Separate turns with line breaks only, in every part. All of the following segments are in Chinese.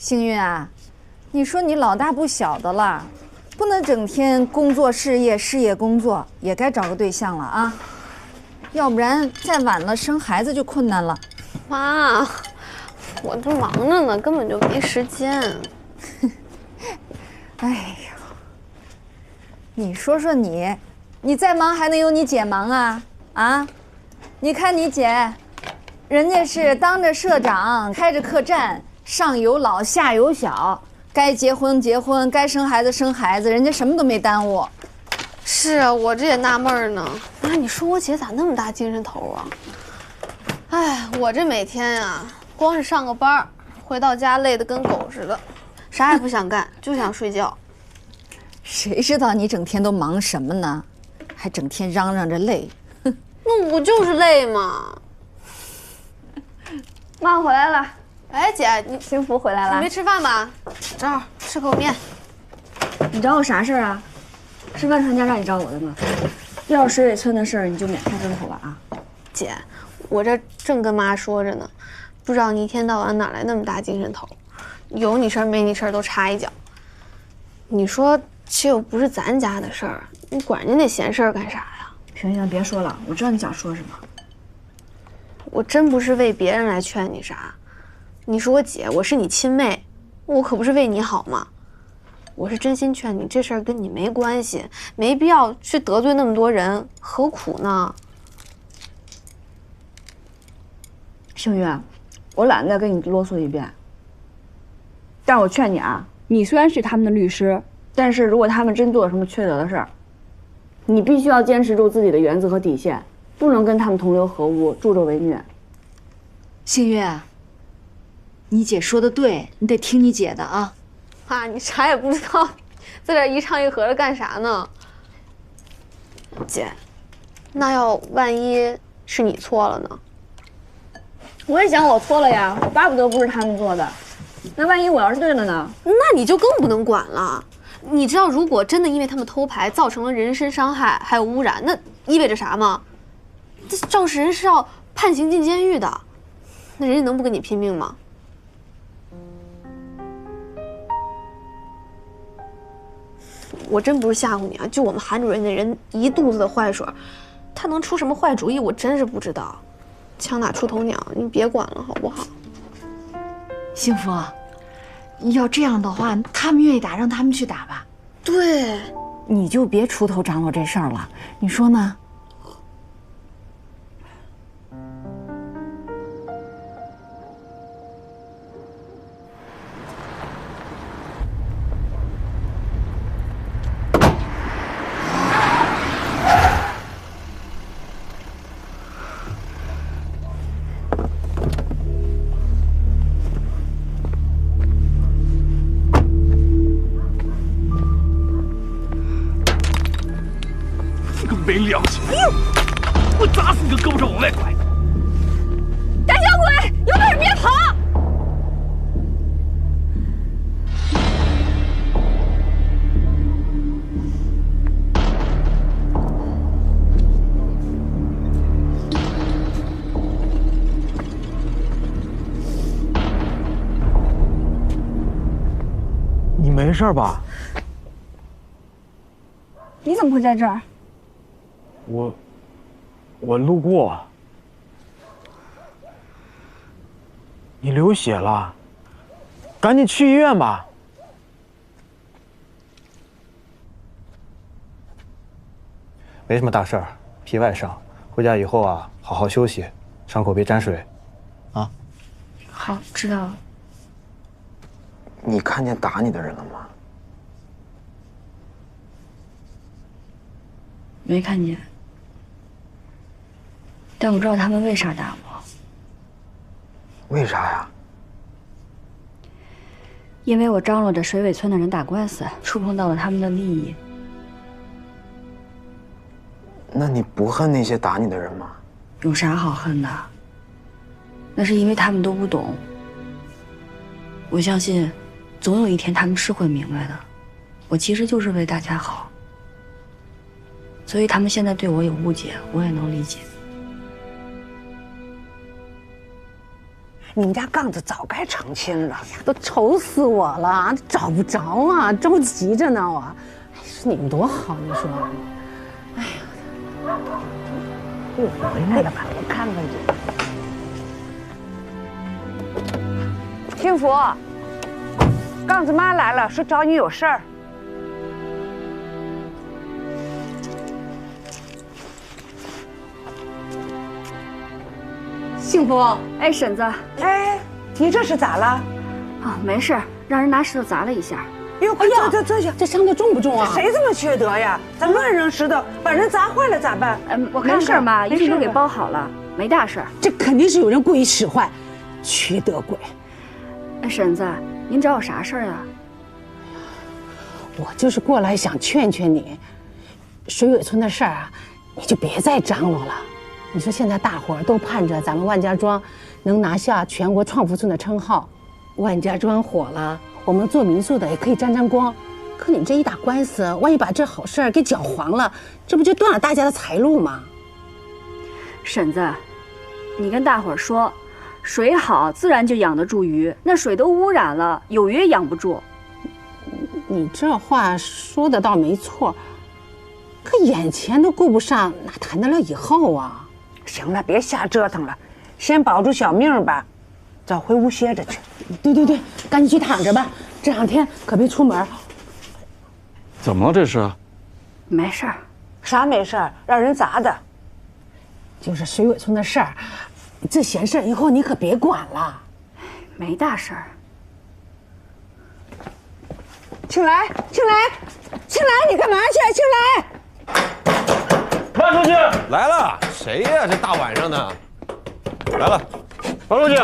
幸运啊，你说你老大不小的了，不能整天工作事业事业工作，也该找个对象了啊，要不然再晚了生孩子就困难了。
妈，我这忙着呢，根本就没时间。
哎呀，你说说你再忙还能有你姐忙啊？啊，你看你姐，人家是当着社长开着客栈，上有老下有小，该结婚结婚，该生孩子生孩子，人家什么都没耽误。
是啊，我这也纳闷呢。妈，你说我姐咋那么大精神头啊？哎，我这每天呀，光是上个班，回到家累得跟狗似的，啥也不想干，就想睡觉。
谁知道你整天都忙什么呢？还整天嚷嚷着累。
那我就是累嘛。
妈，我回来了。
哎，姐，你
幸福回来了。
你没吃饭吧？正好吃口面。
你找我啥事儿啊？是万传家让你找我的吗？要是水尾村的事儿，你就免开这口了啊。
姐，我这正跟妈说着呢，不知道你一天到晚哪来那么大精神头，有你事儿没你事儿都插一脚。你说这又不是咱家的事儿，你管人家那闲事儿干啥呀？
行行，别说了，我知道你想说什么。
我真不是为别人来劝你啥，你是我姐，我是你亲妹，我可不是为你好吗？我是真心劝你，这事儿跟你没关系，没必要去得罪那么多人，何苦呢？
幸运，我懒得再跟你啰嗦一遍。但我劝你啊，你虽然是他们的律师，但是如果他们真做了什么缺德的事儿，你必须要坚持住自己的原则和底线，不能跟他们同流合污、助纣为虐。
幸运啊，你姐说的对，你得听你姐的啊。
妈，你啥也不知道，在这一唱一和的干啥呢？姐，那要万一是你错了呢？
我也想我错了呀，我巴不得不是他们做的。那万一我要是对了呢？
那你就更不能管了。你知道，如果真的因为他们偷牌造成了人身伤害还有污染，那意味着啥吗？这肇事人是要判刑进监狱的，那人家能不跟你拼命吗？我真不是吓唬你啊，就我们韩主任那人一肚子的坏水，他能出什么坏主意，我真是不知道。枪打出头鸟，你别管了好不好？
幸福，要这样的话，他们愿意打，让他们去打吧。
对，
你就别出头张罗这事儿了，你说呢？
没良心！我砸死你个胳膊上往外拐！
胆小鬼，有本事别跑！
你没事吧？
你怎么会在这儿？
我路过，你流血了，赶紧去医院吧。
没什么大事儿，皮外伤，回家以后啊，好好休息，伤口别沾水，啊。
好，知道了。
你看见打你的人了吗？
没看见。但我知道他们为啥打我。
为啥呀？
因为我张罗着水尾村的人打官司，触碰到了他们的利益。
那你不恨那些打你的人吗？
有啥好恨的？那是因为他们都不懂。我相信，总有一天他们是会明白的。我其实就是为大家好，所以他们现在对我有误解，我也能理解。
你们家杠子早该成亲了。
都愁死我了，找不着啊，着急着呢我。哎，说你们多好，你说。哎呀，
又回来了吧？我看看去。幸福，杠子妈来了，说找你有事儿。
幸福，
哎，婶子，
哎，你这是咋了？
哦，没事，让人拿石头砸了一下。
哟，快坐下。
这伤的重不重啊？
谁这么缺德呀？咱乱扔石头，把人砸坏了咋办？
我看没事嘛，衣服都给包好了，没大事儿。
这肯定是有人故意使坏，缺德鬼！
哎，婶子，您找我啥事儿呀？
我就是过来想劝劝你，水尾村的事儿啊，你就别再张罗了。你说现在大伙儿都盼着咱们万家庄能拿下全国创富村的称号，万家庄火了，我们做民宿的也可以沾沾光。可你这一打官司，万一把这好事儿给搅黄了，这不就断了大家的财路吗？
婶子，你跟大伙儿说，水好自然就养得住鱼，那水都污染了，有鱼也养不住。
你这话说的倒没错，可眼前都顾不上，哪谈得了以后啊？
行了，别瞎折腾了，先保住小命吧，早回屋歇着去。
对，赶紧去躺着吧，这2天可别出门。
怎么了这是？
没事儿。
啥没事儿？让人砸的。
就是水尾村的事儿，这闲事以后你可别管了。
没大事儿。
青来，你干嘛去？青来，
万书记
来了，谁呀？这大晚上的，来了，
万书记。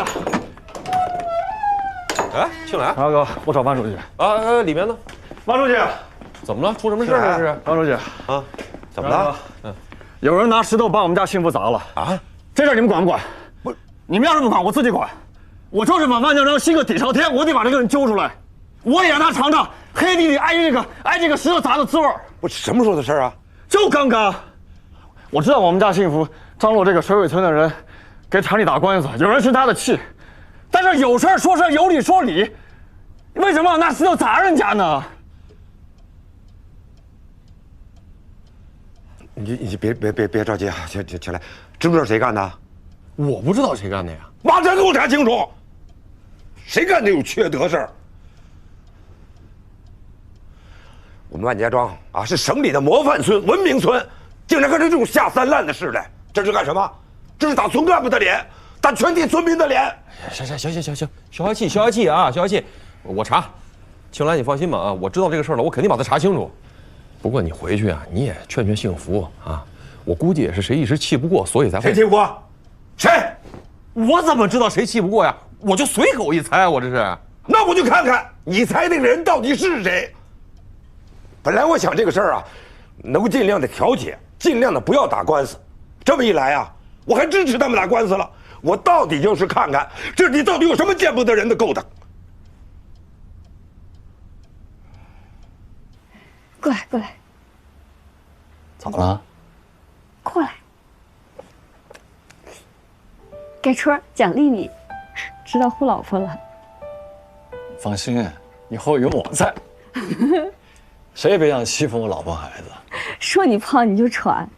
哎，庆来，
大哥，我找万书记。
啊，里面呢？
万书记，
怎么了？出什么事了？这是？
万书记
啊，怎么了？
有人拿石头把我们家幸福砸了啊！这事你们管不管？不，你们要是不管，我自己管。我就是把万家庄新个底朝天，我得把这个人揪出来，我也让他尝尝黑地里挨这个石头砸的滋味。
我什么时候的事啊？
就刚刚。我知道我们家幸福张罗这个水尾村的人给厂里打官司，有人生他的气，但是有事说事，有理说理，为什么要拿石头砸人家呢？
你别着急啊，起来，知不知道谁干的？
我不知道谁干的呀。
马上给我查清楚，谁干这种缺德事儿？我们万家庄啊，是省里的模范村、文明村，竟然干出这种下三滥的事来，这是干什么？这是打村干部的脸，打全体村民的脸。
行，消消气啊，消消气。我查，青兰你放心吧啊，我知道这个事儿了，我肯定把它查清楚。不过你回去啊，你也劝劝幸福啊，我估计也是谁一时气不过，所以才会。
谁气不过？谁？
我怎么知道谁气不过呀？我就随口一猜，我这是。
那我就看看你猜那个人到底是谁。本来我想这个事儿啊，能够尽量的调解，尽量的不要打官司。这么一来啊，我还支持他们打官司了。我到底就是看看这里到底有什么见不得人的勾当。
过来，
怎么了？
过来，盖春奖励你，知道护老婆了。
放心，以后有我在，谁也别想欺负我老婆孩子。
说你胖你就喘。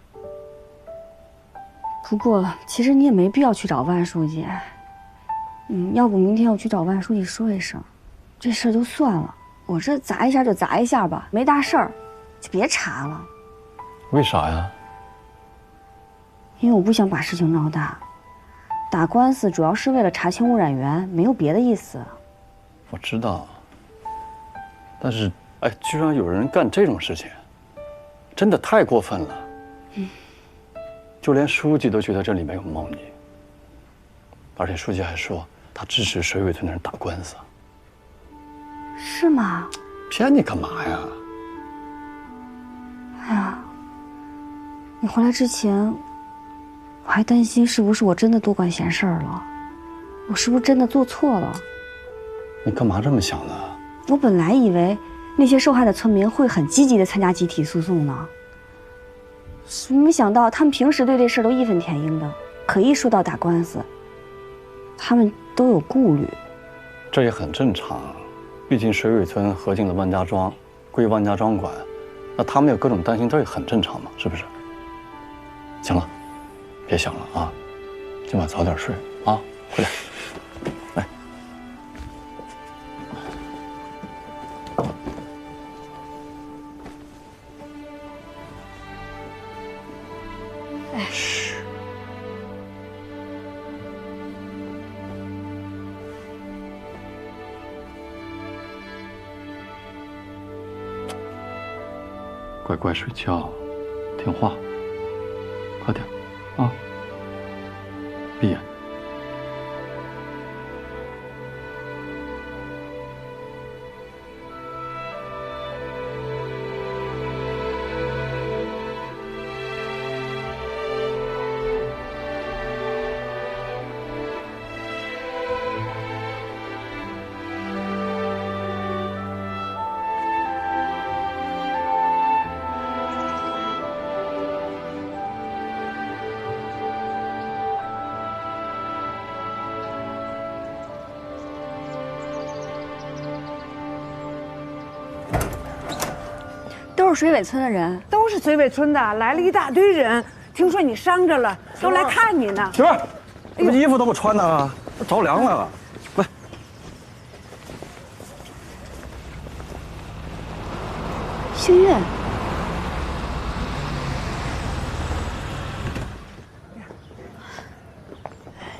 不过其实你也没必要去找万书记。要不明天我去找万书记说一声，这事儿就算了。我这砸一下就砸一下吧，没大事儿，就别查了。
为啥呀？
因为我不想把事情闹大。打官司主要是为了查清污染源，没有别的意思。
我知道，但是居然有人干这种事情，真的太过分了。就连书记都觉得这里面有猫腻，而且书记还说他支持水尾村的人打官司。
是吗？
骗你干嘛呀？
哎呀，你回来之前，我还担心是不是我真的多管闲事儿了，我是不是真的做错了？
你干嘛这么想呢？
我本来以为那些受害的村民会很积极地参加集体诉讼呢，没想到他们平时对这事儿都义愤填膺的，可一说到打官司，他们
都有顾虑。
这也很正常，毕竟水尾村合进了万家庄，归万家庄管，那他们有各种担心，这也很正常嘛，是不是？行了，别想了啊，今晚早点睡啊，快点。来。嘘。乖乖睡觉，听话，快点，啊！闭眼。
都是水尾村的人，
都是水尾村的，来了一大堆人。听说你伤着了，都来看你呢。
媳妇儿，你们衣服都不穿呢，着凉了。来，
星月，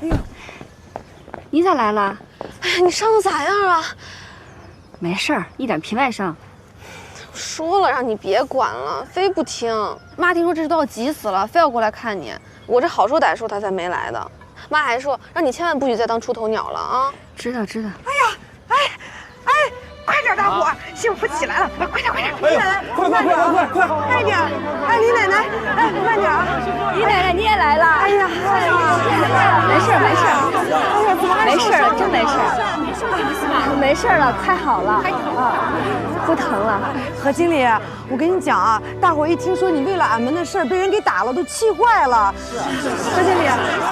哎呦，你咋来了？哎呀，你伤的咋样啊？
没事儿，一点皮外伤。
说了让你别管了，非不听。妈听说这都要急死了，非要过来看你。我这好说歹说，她才没来的。妈还说让你千万不许再当出头鸟了啊！
知道知道。
哎呀，哎，快点，大伙，幸福起来了，快点！李奶奶，快点！哎，李奶奶，哎，慢点啊！
李奶奶你也来了？
哎呀，
没事，没事了，真没事，没事了，快好了啊，不疼了。
何经理，我跟你讲啊，大伙一听说你为了俺们的事儿被人给打了，都气坏了。何经理，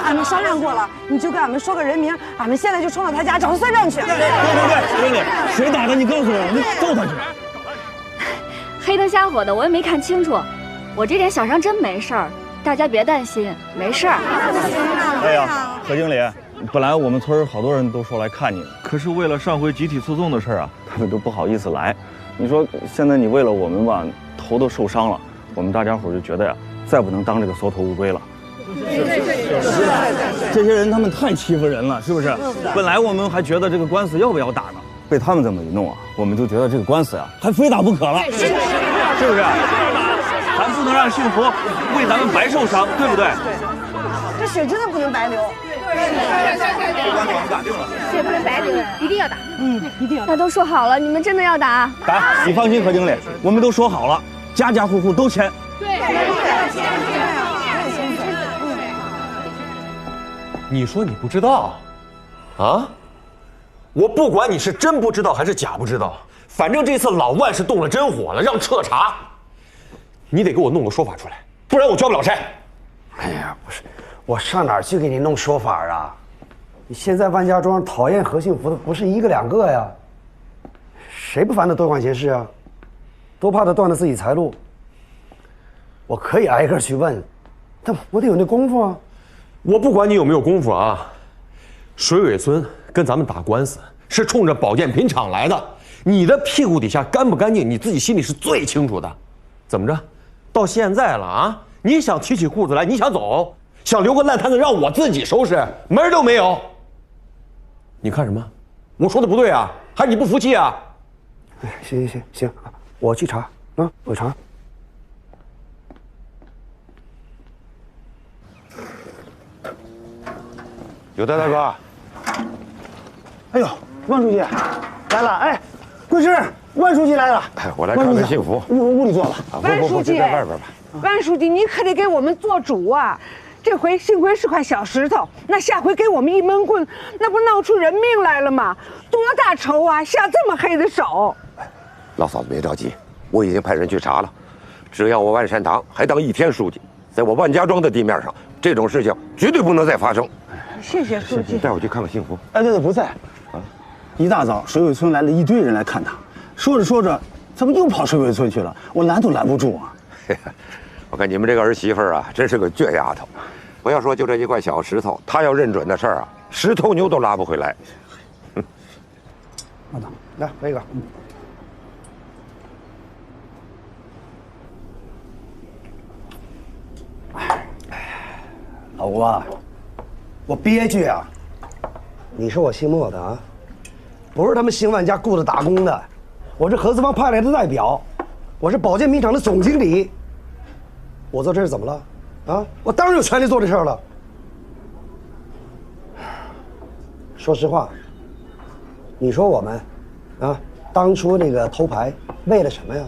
俺们商量过了，你就跟俺们说个人名，俺们现在就冲到他家找他算账去。
对，何经理，谁打的？你告诉我，你揍他去。
黑灯瞎火的，我也没看清楚。我这点小伤真没事儿，大家别担心，没事儿。
哎呀，何经理，本来我们村好多人都说来看你，可是为了上回集体诉讼的事啊，他们都不好意思来。你说现在你为了我们吧，头都受伤了，我们大家伙就觉得呀，再不能当这个缩头乌龟了。这些人他们太欺负人了，是不是？本来我们还觉得这个官司要不要打呢，被他们这么一弄啊，我们就觉得这个官司啊还非打不可了，是不是？咱不能让幸福为咱们白受伤，对不对？
这血真的不能白流。
这官司我们打定了，
血不能白流，一定要打。
一定要打。
那都说好了，你们真的要打？
打！你放心，何经理，我们都说好了，家家户户都签。
你说你不知道，啊？我不管你是真不知道还是假不知道，反正这次老万是动了真火了，让彻查。你得给我弄个说法出来，不然我交不了差。
哎呀，不是，我上哪儿去给你弄说法啊？你现在万家庄讨厌何幸福的不是一个两个呀，谁不烦他多管闲事啊？都怕他断了自己财路。我可以挨个去问，但我得有那功夫啊。
我不管你有没有功夫啊，水尾村跟咱们打官司是冲着保健品厂来的，你的屁股底下干不干净，你自己心里是最清楚的。怎么着，到现在了啊，你想提起裤子来，你想走，想留个烂摊子让我自己收拾，门都没有。你看什么？我说的不对啊，还是你不服气啊？
哎，行，我去查啊，我查。
有的，大哥。
哎呦，万书记来了！哎，贵师，万书记来了！
哎，我来看看幸福。
屋里坐吧。
万书记，
在外边吧。
万书记，你可得给我们做主啊！这回幸亏是块小石头，那下回给我们一闷棍，那不闹出人命来了吗？多大仇啊，下这么黑的手！
老嫂子别着急，我已经派人去查了，只要我万善堂还当1天书记，在我万家庄的地面上，这种事情绝对不能再发生。
谢谢书记。
带我去看看幸福。
哎，对对，不在。啊，一大早水尾村来了一堆人来看他，说着说着，怎么又跑水尾村去了？我拦都拦不住啊。
我看你们这个儿媳妇啊，真是个倔丫头。不要说就这一块小石头，她要认准的事儿啊，10头牛都拉不回来。
老大，
来喝一个。老吴啊，我憋屈啊！你是我姓莫的啊，不是他们新万家雇的打工的，我是合资方派来的代表，我是保健品厂的总经理。我做这事怎么了？啊，我当然有权利做这事儿了。说实话，你说我们，啊，当初那个偷牌为了什么呀？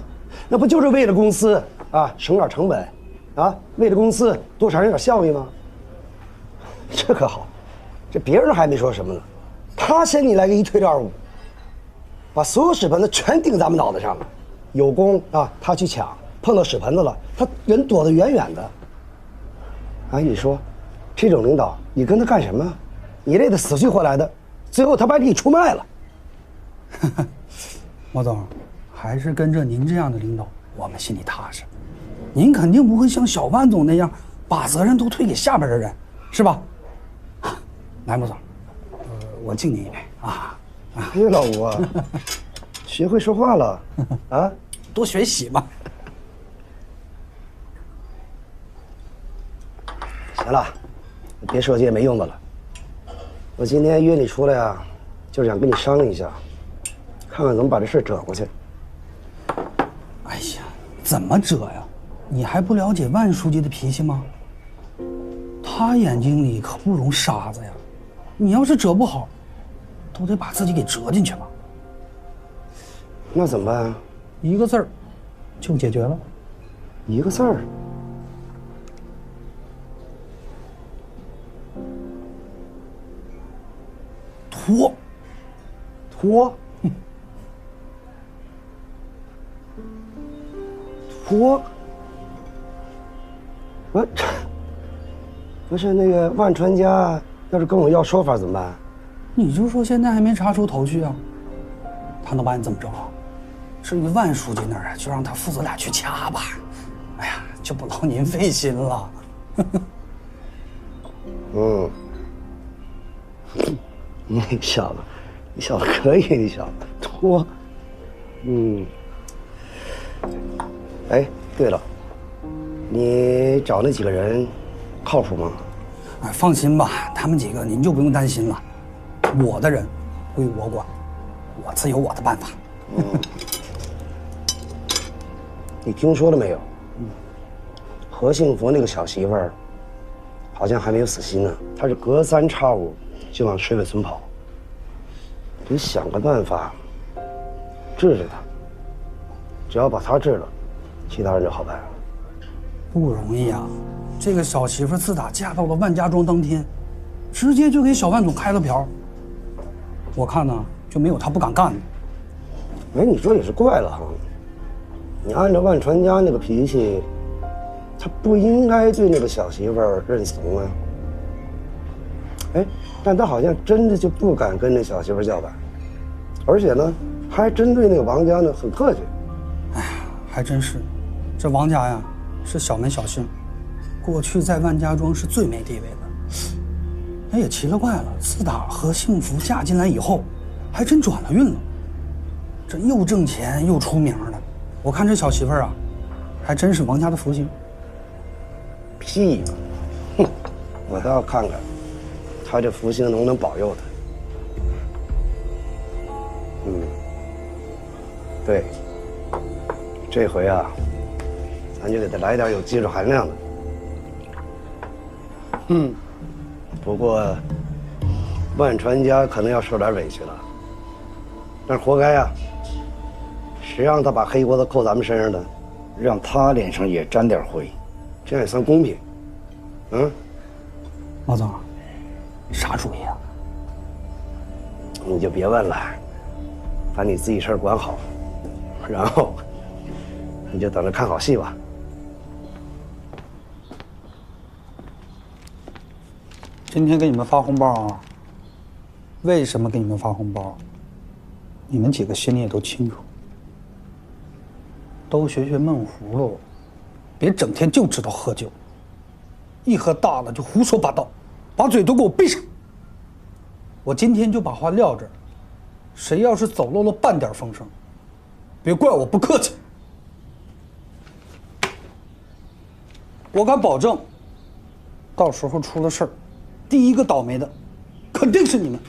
那不就是为了公司啊省点成本，啊，为了公司多产生点效益吗？这可好，这别人还没说什么呢，他先给你来个一推六二五，把所有屎盆子全顶咱们脑袋上了。有功啊，他去抢，碰到屎盆子了，他人躲得远远的。哎，你说，这种领导，你跟他干什么？你累得死去活来的，最后他把你出卖了。
毛总，还是跟着您这样的领导，我们心里踏实。您肯定不会像小万总那样，把责任都推给下边的人，是吧？来，毛总，我敬您一杯啊！
哎，老吴啊，学会说话了啊，
多学习嘛。
行了，别说这些没用的了。我今天约你出来啊，就是想跟你商量一下，看看怎么把这事折过去。
哎呀，怎么折呀？你还不了解万书记的脾气吗？他眼睛里可不容沙子呀。你要是折不好，都得把自己给折进去吧。
那怎么办啊？
一个字儿，就解决了。
一个字儿。
拖。
拖。拖。不是那个万传家。要是跟我要说法怎么办？
你就说现在还没查出头绪啊，他能把你怎么着啊？至于万书记那儿啊，就让他父子俩去掐吧。哎呀，就不劳您费心了。
嗯，你小子，你小子可以，你小子拖。嗯。哎，对了，你找那几个人靠谱吗？
哎，放心吧，他们几个您就不用担心了，我的人归我管，我自有我的办法。
你听说了没有？何幸福那个小媳妇儿，好像还没有死心呢。她是隔三差五就往水尾村跑。得想个办法治治她。只要把她治了，其他人就好办了。
不容易啊！这个小媳妇自打嫁到了万家庄当天，直接就给小万总开了瓢。我看呢，就没有他不敢干的。
哎，你说也是怪了哈。你按照万传家那个脾气，他不应该对那个小媳妇儿认怂啊。哎，但他好像真的就不敢跟那小媳妇儿叫板，而且呢，还针对那个王家呢很客气。
哎呀，还真是，这王家呀是小门小姓。过去在万家庄是最没地位的，哎，也奇了怪了，自打何幸福嫁进来以后，还真转了运了，这又挣钱又出名的。我看这小媳妇儿啊，还真是王家的福星。
屁吧，哼，我倒要看看，他这福星能不能保佑他。嗯，对，这回啊，咱就给他来点有技术含量的。嗯，不过万传家可能要受点委屈了，但是活该呀。谁让他把黑锅子扣咱们身上的，让他脸上也沾点灰，这样也算公平。嗯，
老总，啥主意啊？
你就别问了，把你自己事儿管好，然后你就等着看好戏吧。
今天给你们发红包啊，为什么给你们发红包？你们几个心里也都清楚。都学学闷葫芦，别整天就知道喝酒，一喝大了就胡说八道，把嘴都给我闭上。我今天就把话撂这儿，谁要是走漏了半点风声，别怪我不客气。我敢保证，到时候出了事儿，第一个倒霉的肯定是你们。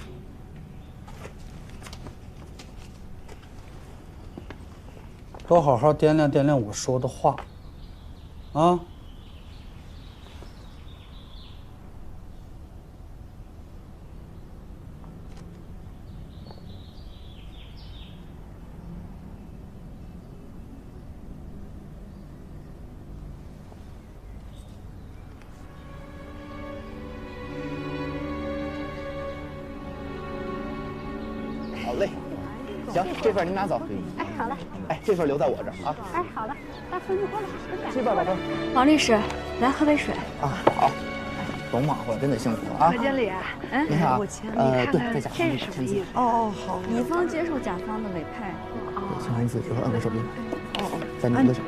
都好好掂量掂量我说的话，啊！
好嘞，行，这份您拿走。
哎，好了。
哎，这份留在我这儿啊。
哎，好的，大孙子过来，
这边，宝贝。
王律师，来喝杯水。
啊，好。甭忙活了，真的辛苦了啊。
何经理，
您好。对，在甲方
这是什么意思？
哦，好。乙方接受甲方的委派。
请按字，一会儿按个手印。
哦，
在您的手。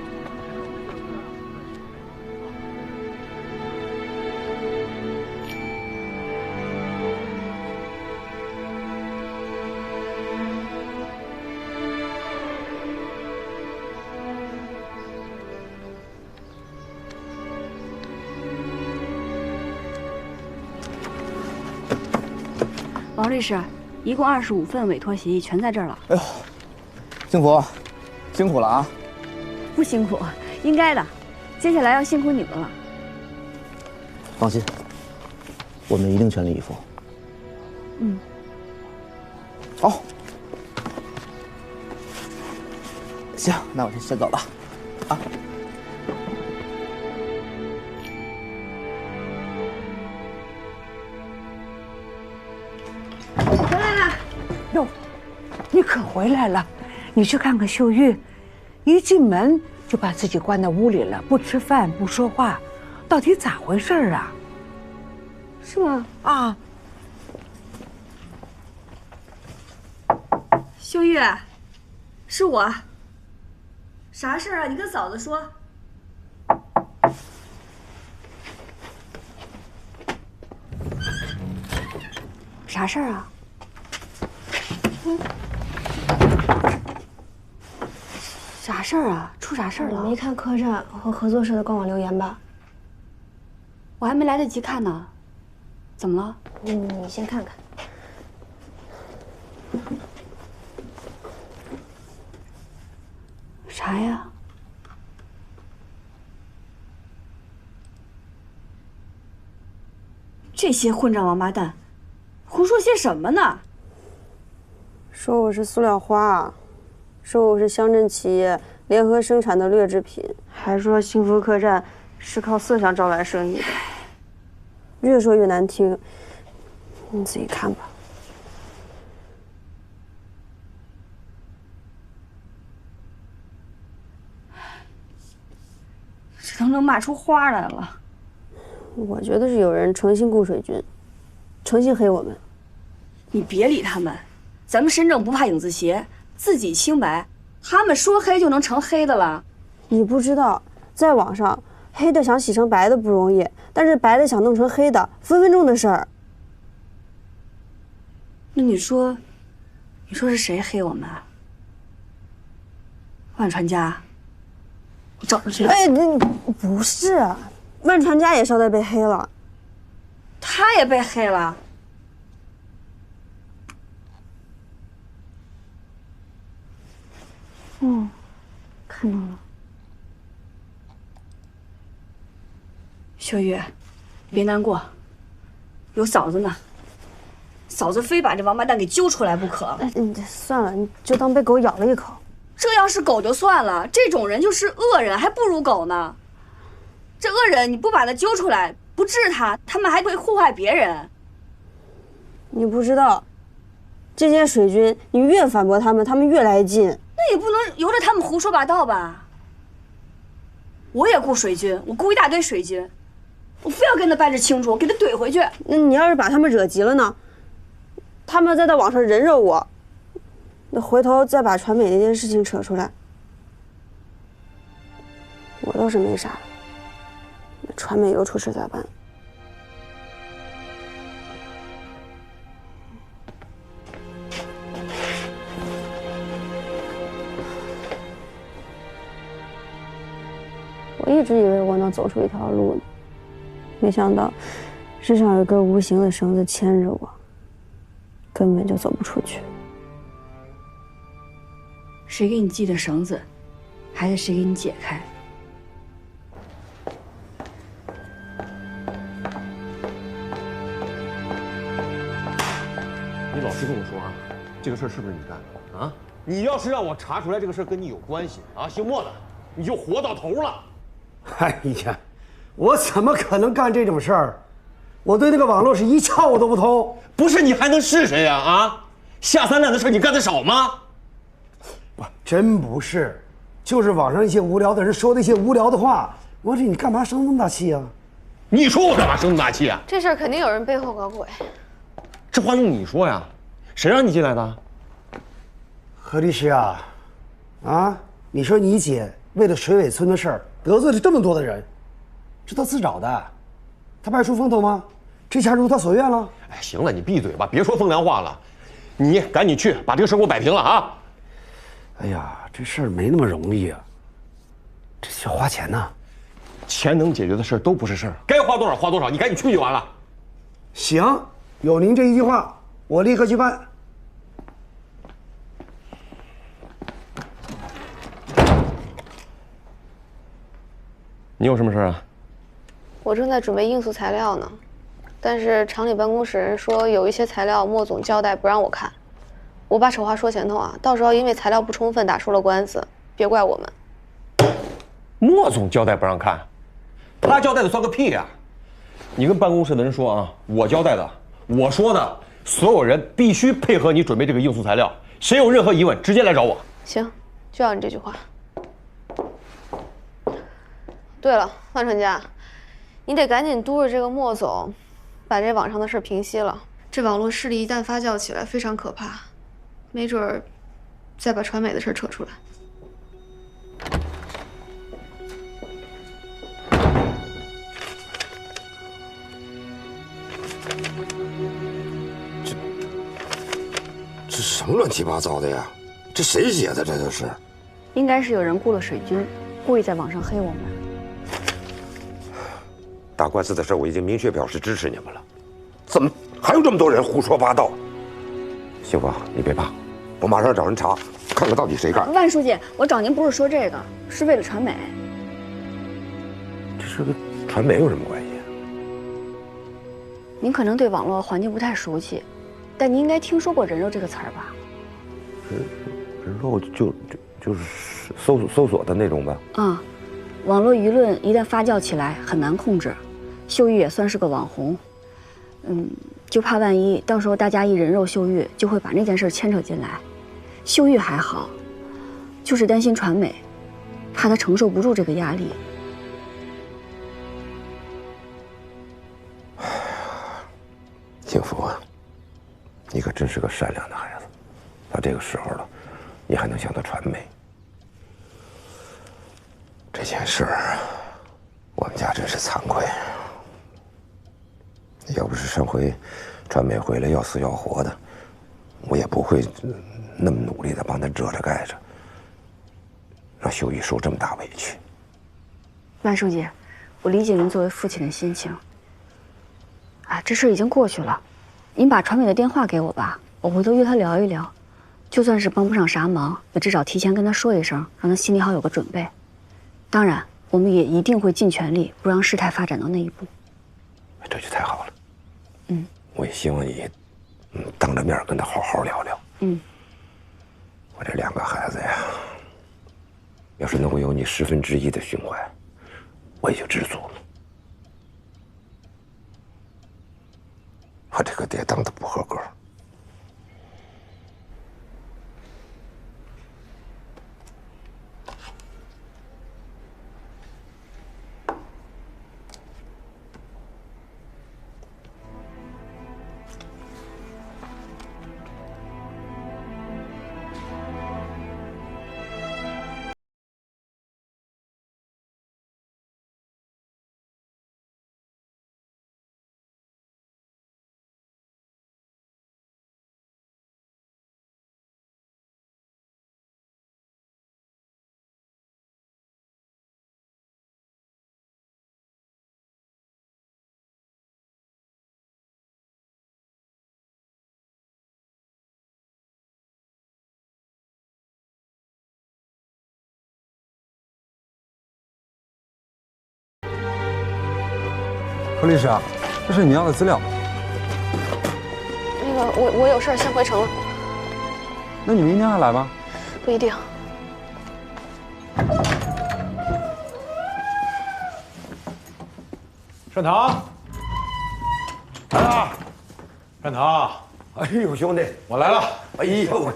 王律师，一共25份委托协议全在这儿了。
哎呦，幸福，辛苦了啊！
不辛苦，应该的。接下来要辛苦你们了。
放心，我们一定全力以赴。
嗯。
好。行，那我先走了，啊。
回来了，哟，你可回来了！你去看看秀玉，一进门就把自己关在屋里了，不吃饭不说话，到底咋回事啊？
是吗？
啊，
秀玉，是我。啥事儿啊？你跟嫂子说。啥事儿啊？啥事儿啊？出啥事儿了？
你没看客栈和合作社的官网留言吧？
我还没来得及看呢。怎么了？
你先看看。
啥呀？这些混账王八蛋，胡说些什么呢？
说我是塑料花，说我是乡镇企业联合生产的劣质品，还说幸福客栈是靠色相招来生意的，越说越难听，你自己看吧。
这都能骂出花来了。
我觉得是有人诚心雇水军，诚心黑我们。
你别理他们，咱们身正不怕影子斜，自己清白。他们说黑就能成黑的了？
你不知道，在网上黑的想洗成白的不容易，但是白的想弄成黑的，分分钟的事儿。
那你说是谁黑我们啊？万传家？我找他去。
哎，不是，万传家也捎带被黑了。
他也被黑了。
看到了。
秀玉，别难过，有嫂子呢。嫂子非把这王八蛋给揪出来不可。
算了，你就当被狗咬了一口。
这要是狗就算了，这种人就是恶人，还不如狗呢。这恶人你不把他揪出来，不治他，他们还会祸害别人。
你不知道，这些水军，你越反驳他们，他们越来劲。
那也不能由着他们胡说八道吧。我也雇水军，我雇一大堆水军，我非要跟他掰扯清楚，给他怼回去。
那你要是把他们惹急了呢？他们再在网上人肉我，那回头再把传媒那件事情扯出来，我倒是没啥，那传媒又出事咋办？我一直以为我能走出一条路呢，没想到世上有根无形的绳子牵着我，根本就走不出去。
谁给你系的绳子，还得谁给你解开。
你老实跟我说啊，这个事儿是不是你干的啊？你要是让我查出来这个事儿跟你有关系啊，姓莫的，你就活到头了。
哎呀，我怎么可能干这种事儿？我对那个网络是一窍我都不通。
不是你还能是谁呀？啊，下三滥的事你干得少吗？
不，真不是，就是网上一些无聊的人说的一些无聊的话。我说你干嘛生那么大气啊？
你说我干嘛生那么大气啊？
这事儿肯定有人背后搞鬼。
这话用你说呀？谁让你进来的？
何律师啊，啊，你说你姐为了水尾村的事儿得罪了这么多的人，是她自找的，她不爱出风头吗？这下如她所愿了。
哎，行了，你闭嘴吧，别说风凉话了。你赶紧去把这个事儿给我摆平了啊！
哎呀，这事儿没那么容易啊，这需要花钱呐。
钱能解决的事儿都不是事儿，该花多少花多少，你赶紧去就完了。
行，有您这一句话，我立刻去办。
你有什么事啊？
我正在准备应诉材料呢，但是厂里办公室人说有一些材料莫总交代不让我看，我把丑话说前头啊，到时候因为材料不充分打输了官司，别怪我们。
莫总交代不让看，他交代的算个屁呀！你跟办公室的人说啊，我交代的，我说的，所有人必须配合你准备这个应诉材料，谁有任何疑问直接来找我。
行，就要你这句话。对了，万传家，你得赶紧督着这个莫总，把这网上的事平息了。这网络势力一旦发酵起来，非常可怕，没准儿再把传媒的事扯出来。
这什么乱七八糟的呀？这谁写的？这都是？
应该是有人雇了水军，故意在网上黑我们。
打官司的事，我已经明确表示支持你们了，怎么还有这么多人胡说八道？幸福，你别怕，我马上找人查，看看到底谁干。
万书记，我找您不是说这个，是为了传媒。
这是跟传媒有什么关系啊？
您可能对网络环境不太熟悉，但您应该听说过“人肉”这个词儿吧？
人肉就是搜索的那种吧？
啊，网络舆论一旦发酵起来，很难控制。秀玉也算是个网红，就怕万一到时候大家一人肉秀玉，就会把那件事牵扯进来。秀玉还好，就是担心传媒，怕她承受不住这个压力。
幸福啊，你可真是个善良的孩子，到这个时候了，你还能想到传媒。这件事儿，我们家真是惭愧。要不是上回传媒回来要死要活的，我也不会那么努力的帮他遮着盖着，让秀玉受这么大委屈。
万书记，我理解您作为父亲的心情。啊，这事已经过去了，您把传美的电话给我吧，我回头约他聊一聊。就算是帮不上啥忙，也至少提前跟他说一声，让他心里好有个准备。当然，我们也一定会尽全力，不让事态发展到那一步。
这就太好了。我也希望你，当着面跟他好好聊聊。我这两个孩子呀，要是能够有你1/10的胸怀，我也就知足了。我这个爹当的不合格。
何律师啊，这是你要的资料。
那个，我有事儿先回城了。
那你明天还来吗？
不一定。
善堂，来了，善堂。
哎呦，兄弟，
我来了。
哎呦，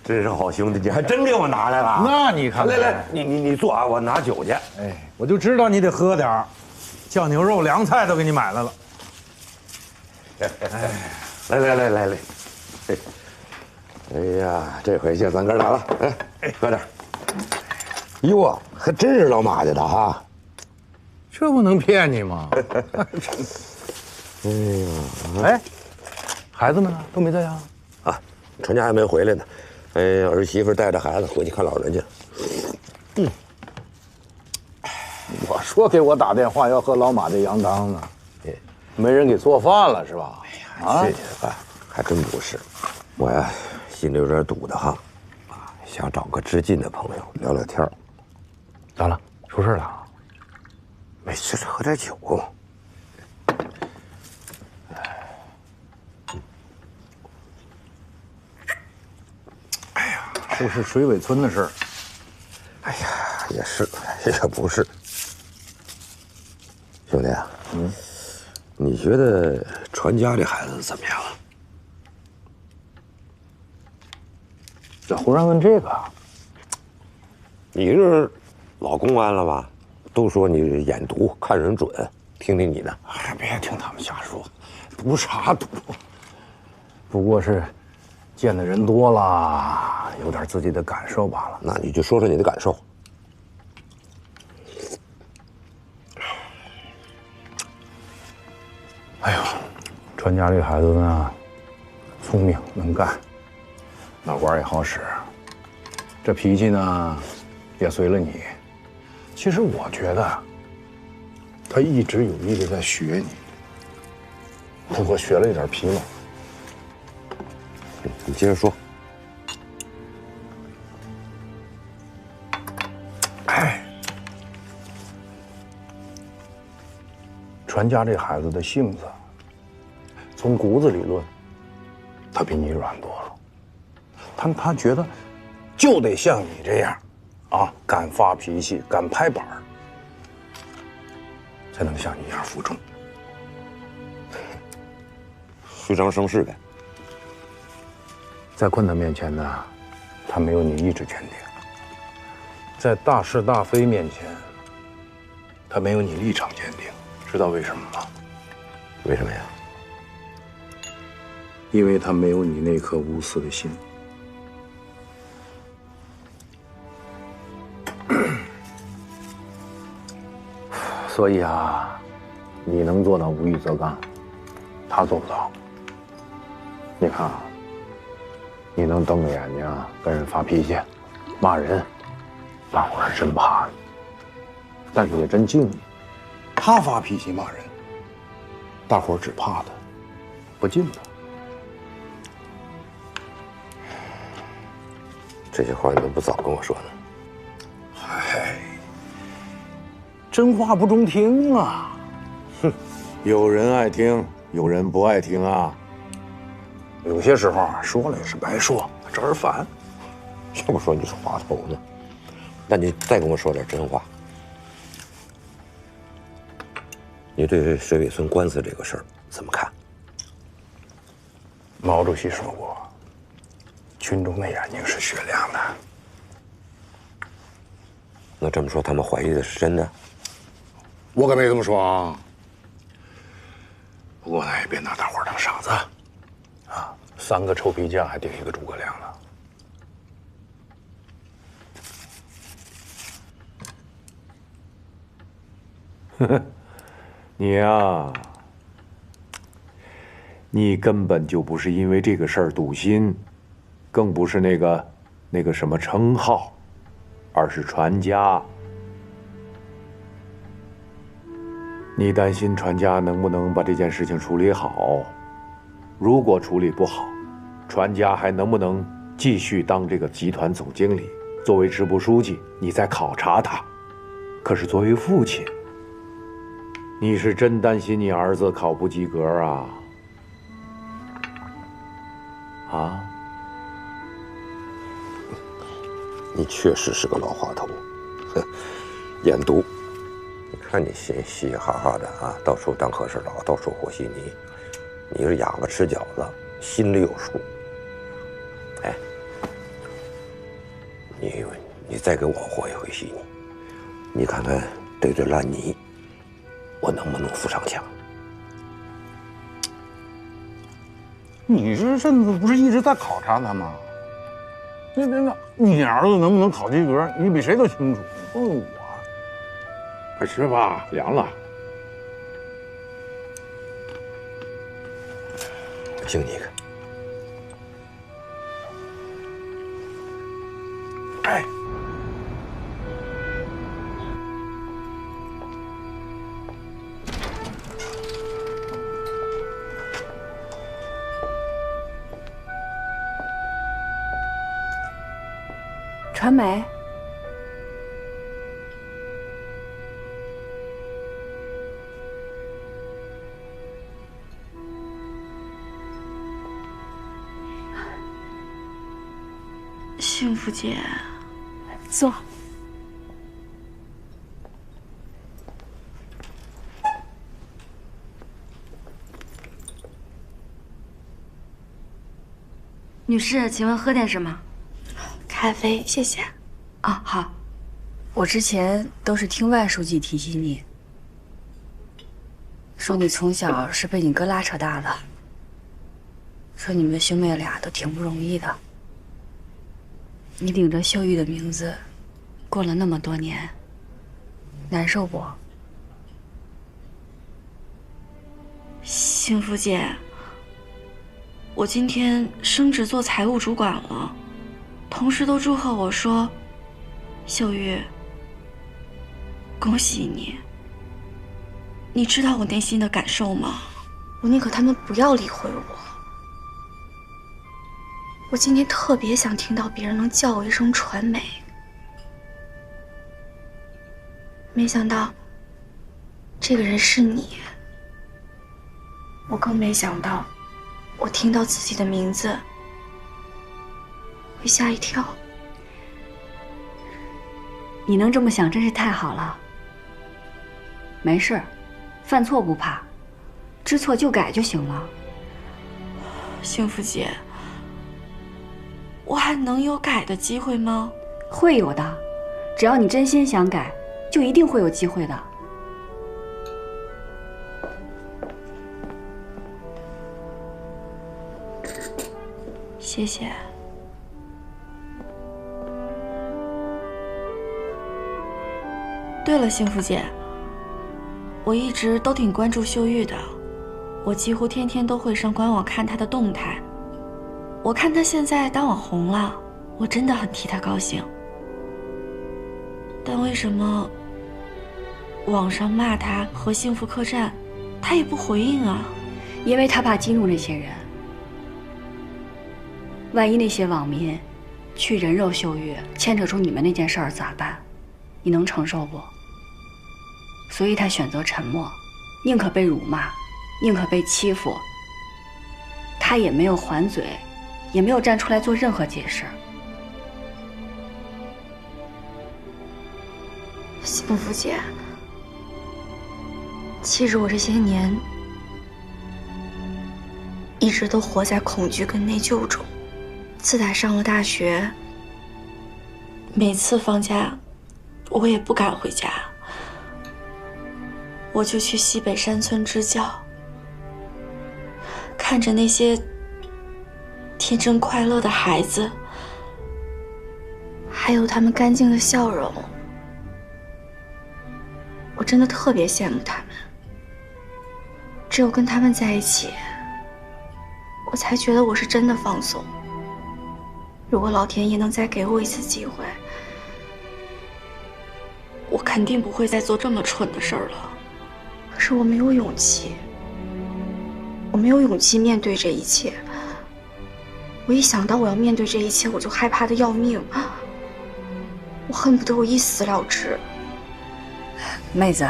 真是好兄弟，你还真给我拿来了。
那你看，
来来，你坐啊，我拿酒去。
哎，我就知道你得喝点儿，酱牛肉、凉菜都给你买来了。
哎，来，哎呀，这回就咱哥俩了，哎，喝点。哟啊，还真是老马家的哈。
这不能骗你吗？
哎呀，
哎，孩子们呢？都没在家
啊？船家还没回来呢。哎，儿媳妇带着孩子回去看老人去。
我说给我打电话要喝老马这羊汤呢，没人给做饭了是吧？
哎呀，谢谢爸，还真不是。我呀，心里有点堵得慌，想找个知近的朋友聊聊天。
咋了？出事了？
没事，喝点酒。
哎呀，是不是水尾村的事儿？
哎呀，也是，也不是。兄弟啊，你觉得传家这孩子怎么样啊？
这忽然问这个？
你是老公安了吧？都说你眼毒，看人准，听听你的。
哎，别听他们瞎说，毒啥毒？不过是见的人多了，有点自己的感受罢了。
那你就说说你的感受。
哎呦，传家这孩子呢，聪明能干，脑瓜也好使，这脾气呢，也随了你。其实我觉得，他一直有意的在学你，不过学了有点皮毛。
你接着说。
哎，传家这孩子的性子，从骨子里论，他比你软多了。他觉得，就得像你这样，啊，敢发脾气，敢拍板儿，才能像你一样服众。
虚张声势呗。
在困难面前呢，他没有你意志坚定；在大是大非面前，他没有你立场坚定。知道为什么吗？
为什么呀？
因为他没有你那颗无私的心。所以啊，你能做到无欲则刚，他做不到。你看啊，你能瞪着眼睛跟人发脾气、骂人，大伙儿是真怕你，但是也真敬你。他发脾气骂人，大伙儿只怕他，不敬他。
这些话你怎么不早跟我说呢？
嗨，真话不中听啊！哼，有人爱听，有人不爱听啊。有些时候啊，说了也是白说，招人烦。
要不说你是滑头呢？那你再跟我说点真话。你对水尾村官司这个事儿怎么看？
毛主席说过，群众的眼睛是雪亮的。
那这么说，他们怀疑的是真的？
我可没这么说啊。不过呢，也别拿大伙儿当傻子，啊，3个臭皮匠还顶一个诸葛亮呢。呵呵。你呀，你根本就不是因为这个事儿堵心，更不是那个什么称号，而是传家。你担心传家能不能把这件事情处理好？如果处理不好，传家还能不能继续当这个集团总经理？作为支部书记，你在考察他，可是作为父亲。
你是真担心你儿子考不及格啊？啊？
你确实是个老滑头，哼，眼毒。你看你嘻嘻哈哈的啊，到处当和事佬，到处和稀泥。你是哑巴吃饺子，心里有数。哎，你再给我和一回稀泥，你看看对这烂泥，我能不能扶上墙？
你这阵子不是一直在考察他吗？那，你儿子能不能考及格，你比谁都清楚。不是我。
快吃吧，凉了。
敬你一个。
哎。
传媒。
幸福姐，
坐。
女士，请问喝点什么？咖啡，谢谢。啊，好。
我之前都是听外书记提起你，说你从小是被你哥拉扯大的，说你们兄妹俩都挺不容易的。你领着秀玉的名字，过了那么多年，难受不？
幸福姐，我今天升职做财务主管了，同事都祝贺我说：“秀玉，恭喜你。”你知道我内心的感受吗？我宁可他们不要理会我。我今天特别想听到别人能叫我一声传媒，没想到这个人是你。我更没想到，我听到自己的名字会吓一跳。
你能这么想真是太好了。没事，犯错不怕，知错就改就行了。
幸福姐，我还能有改的机会吗？
会有的，只要你真心想改，就一定会有机会的。
谢谢。对了，幸福姐，我一直都挺关注秀玉的，我几乎天天都会上官网看她的动态。我看她现在当网红了，我真的很替她高兴。但为什么网上骂她和幸福客栈，她也不回应啊？
因为她怕激怒那些人。万一那些网民去人肉秀玉，牵扯出你们那件事儿咋办？你能承受不？所以他选择沉默，宁可被辱骂，宁可被欺负，他也没有还嘴，也没有站出来做任何解释。
幸福姐，其实我这些年一直都活在恐惧跟内疚中。自打上了大学，每次放假我也不敢回家，我就去西北山村支教，看着那些天真快乐的孩子，还有他们干净的笑容，我真的特别羡慕他们。只有跟他们在一起，我才觉得我是真的放松。如果老天爷能再给我一次机会，我肯定不会再做这么蠢的事儿了。可是我没有勇气，我没有勇气面对这一切。我一想到我要面对这一切，我就害怕的要命，我恨不得我一死了之。
妹子，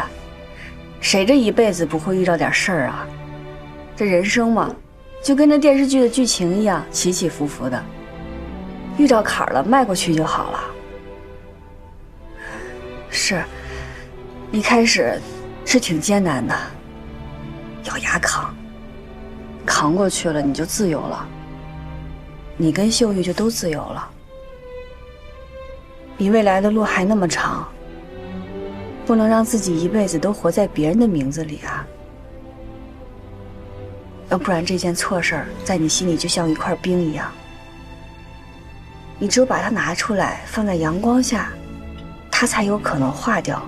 谁这一辈子不会遇到点事儿啊？这人生嘛，就跟那电视剧的剧情一样，起起伏伏的。遇到坎儿了，迈过去就好了。是，一开始是挺艰难的，咬牙扛，扛过去了，你就自由了。你跟秀玉就都自由了。你未来的路还那么长，不能让自己一辈子都活在别人的名字里啊！要不然这件错事儿在你心里就像一块冰一样，你只有把它拿出来放在阳光下，它才有可能化掉，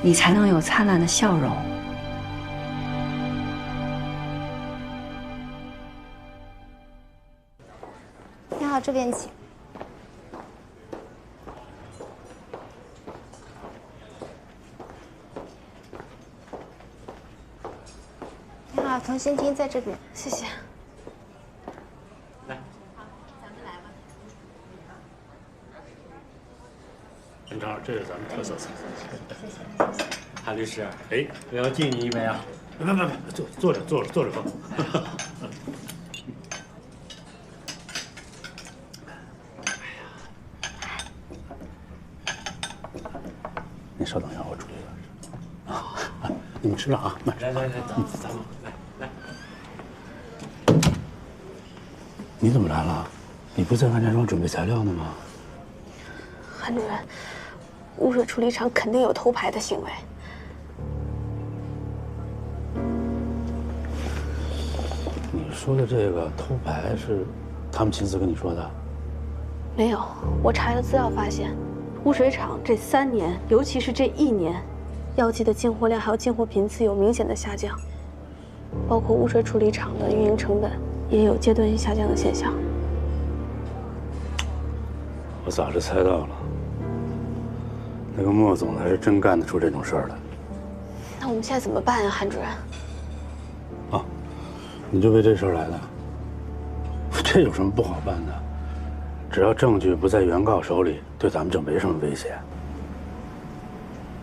你才能有灿烂的笑容。
你好，这边请。你好，同心厅在这边，谢谢。
来，好，咱们来吧。陈超，这是咱们特色菜。谢谢。韩律师，哎，我要敬你一杯啊！别，坐着喝。您稍等一下，我处理点事。啊，你们吃了啊？来，咱们来。你怎么来了？你不在万家庄准备材料呢吗？
韩主任，污水处理厂肯定有偷排的行为。
你说的这个偷排是他们亲自跟你说的？
没有，我查了资料发现，污水厂这3年，尤其是这1年，药剂的进货量还有进货频次有明显的下降，包括污水处理厂的运营成本也有阶段性下降的现象。
我早就猜到了，那个莫总还是真干得出这种事儿来。
那我们现在怎么办呀，韩主任？
啊，你就为这事儿来的？这有什么不好办的？只要证据不在原告手里，对咱们就没什么危险。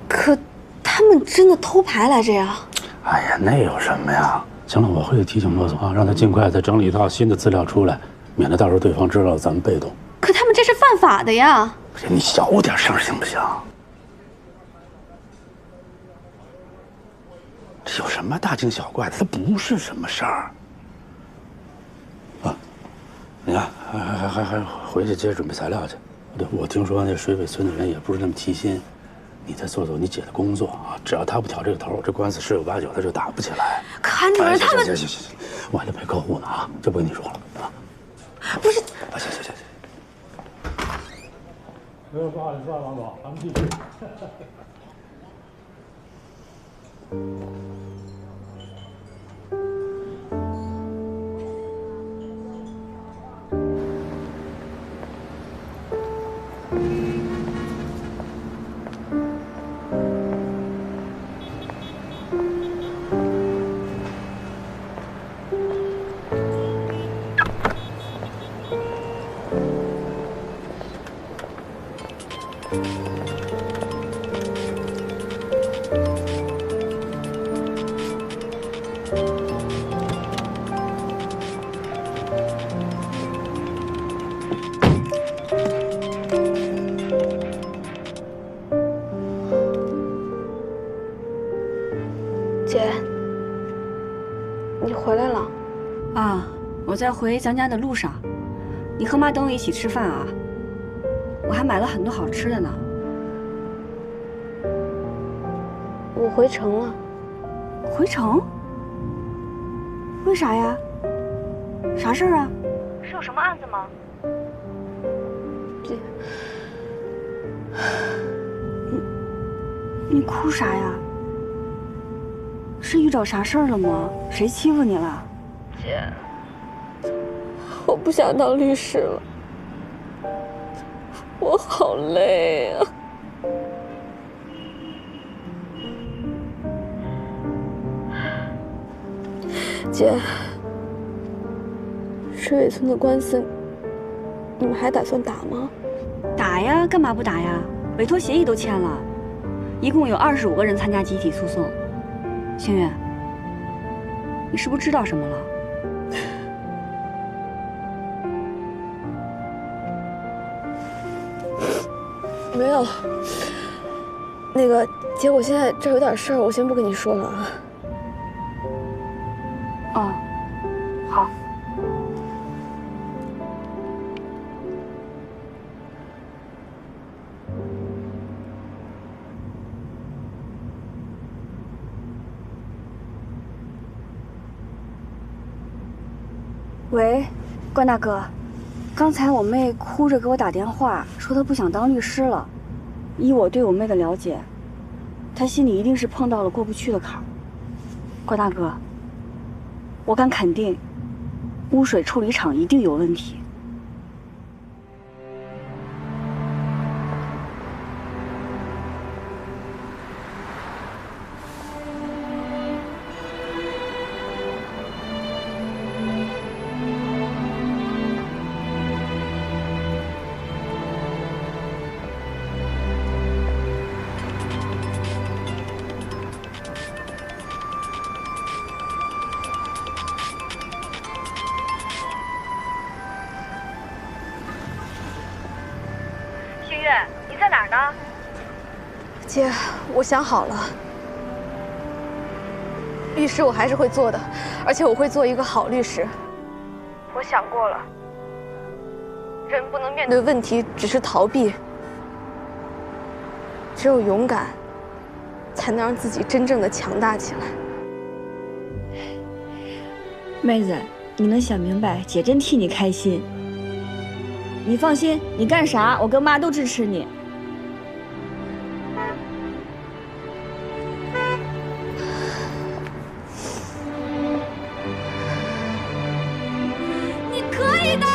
可他们真的偷排来着呀？
哎呀，那有什么呀？行了，我会提醒莫总啊，让他尽快再整理一套新的资料出来，免得到时候对方知道咱们被动。
可他们这是犯法的呀！
你小点声行不行？这有什么大惊小怪的？它不是什么事儿。啊，你看，还回去接着准备材料去。对，我听说那水尾村的人也不是那么齐心，你再做做你姐的工作啊！只要他不挑这个头，这官司十有八九他就打不起来。
可韩主任他们……
行，我还得陪客户呢啊，就不跟你说了啊。
不是，
行。不好意思啊，王总，咱们继续。
姐，你回来了？
啊，我在回咱家的路上。你和妈等我一起吃饭啊？我还买了很多好吃的呢。
我回城了。
回城？为啥呀？啥事儿啊？是有什么案子吗？
姐，
你哭啥呀？是遇着啥事儿了吗？谁欺负你了？
姐，我不想当律师了，我好累啊。姐，水尾村的官司，你们还打算打吗？
打呀，干嘛不打呀？委托协议都签了，
一共有25个人参加集体诉讼。星月，你是不是知道什么了？
没有。那个，姐，我现在这儿有点事儿，我先不跟你说了啊。
哦，好。喂，关大哥，刚才我妹哭着给我打电话，说她不想当律师了。依我对我妹的了解，她心里一定是碰到了过不去的坎儿。关大哥，我敢肯定，污水处理厂一定有问题。
你在哪儿呢？姐，我想好了，律师我还是会做的，而且我会做一个好律师。我想过了，人不能面对问题只是逃避，只有勇敢，才能让自己真正的强大起来。
妹子，你能想明白，姐真替你开心。你放心，你干啥，我跟妈都支持你。
你可以的！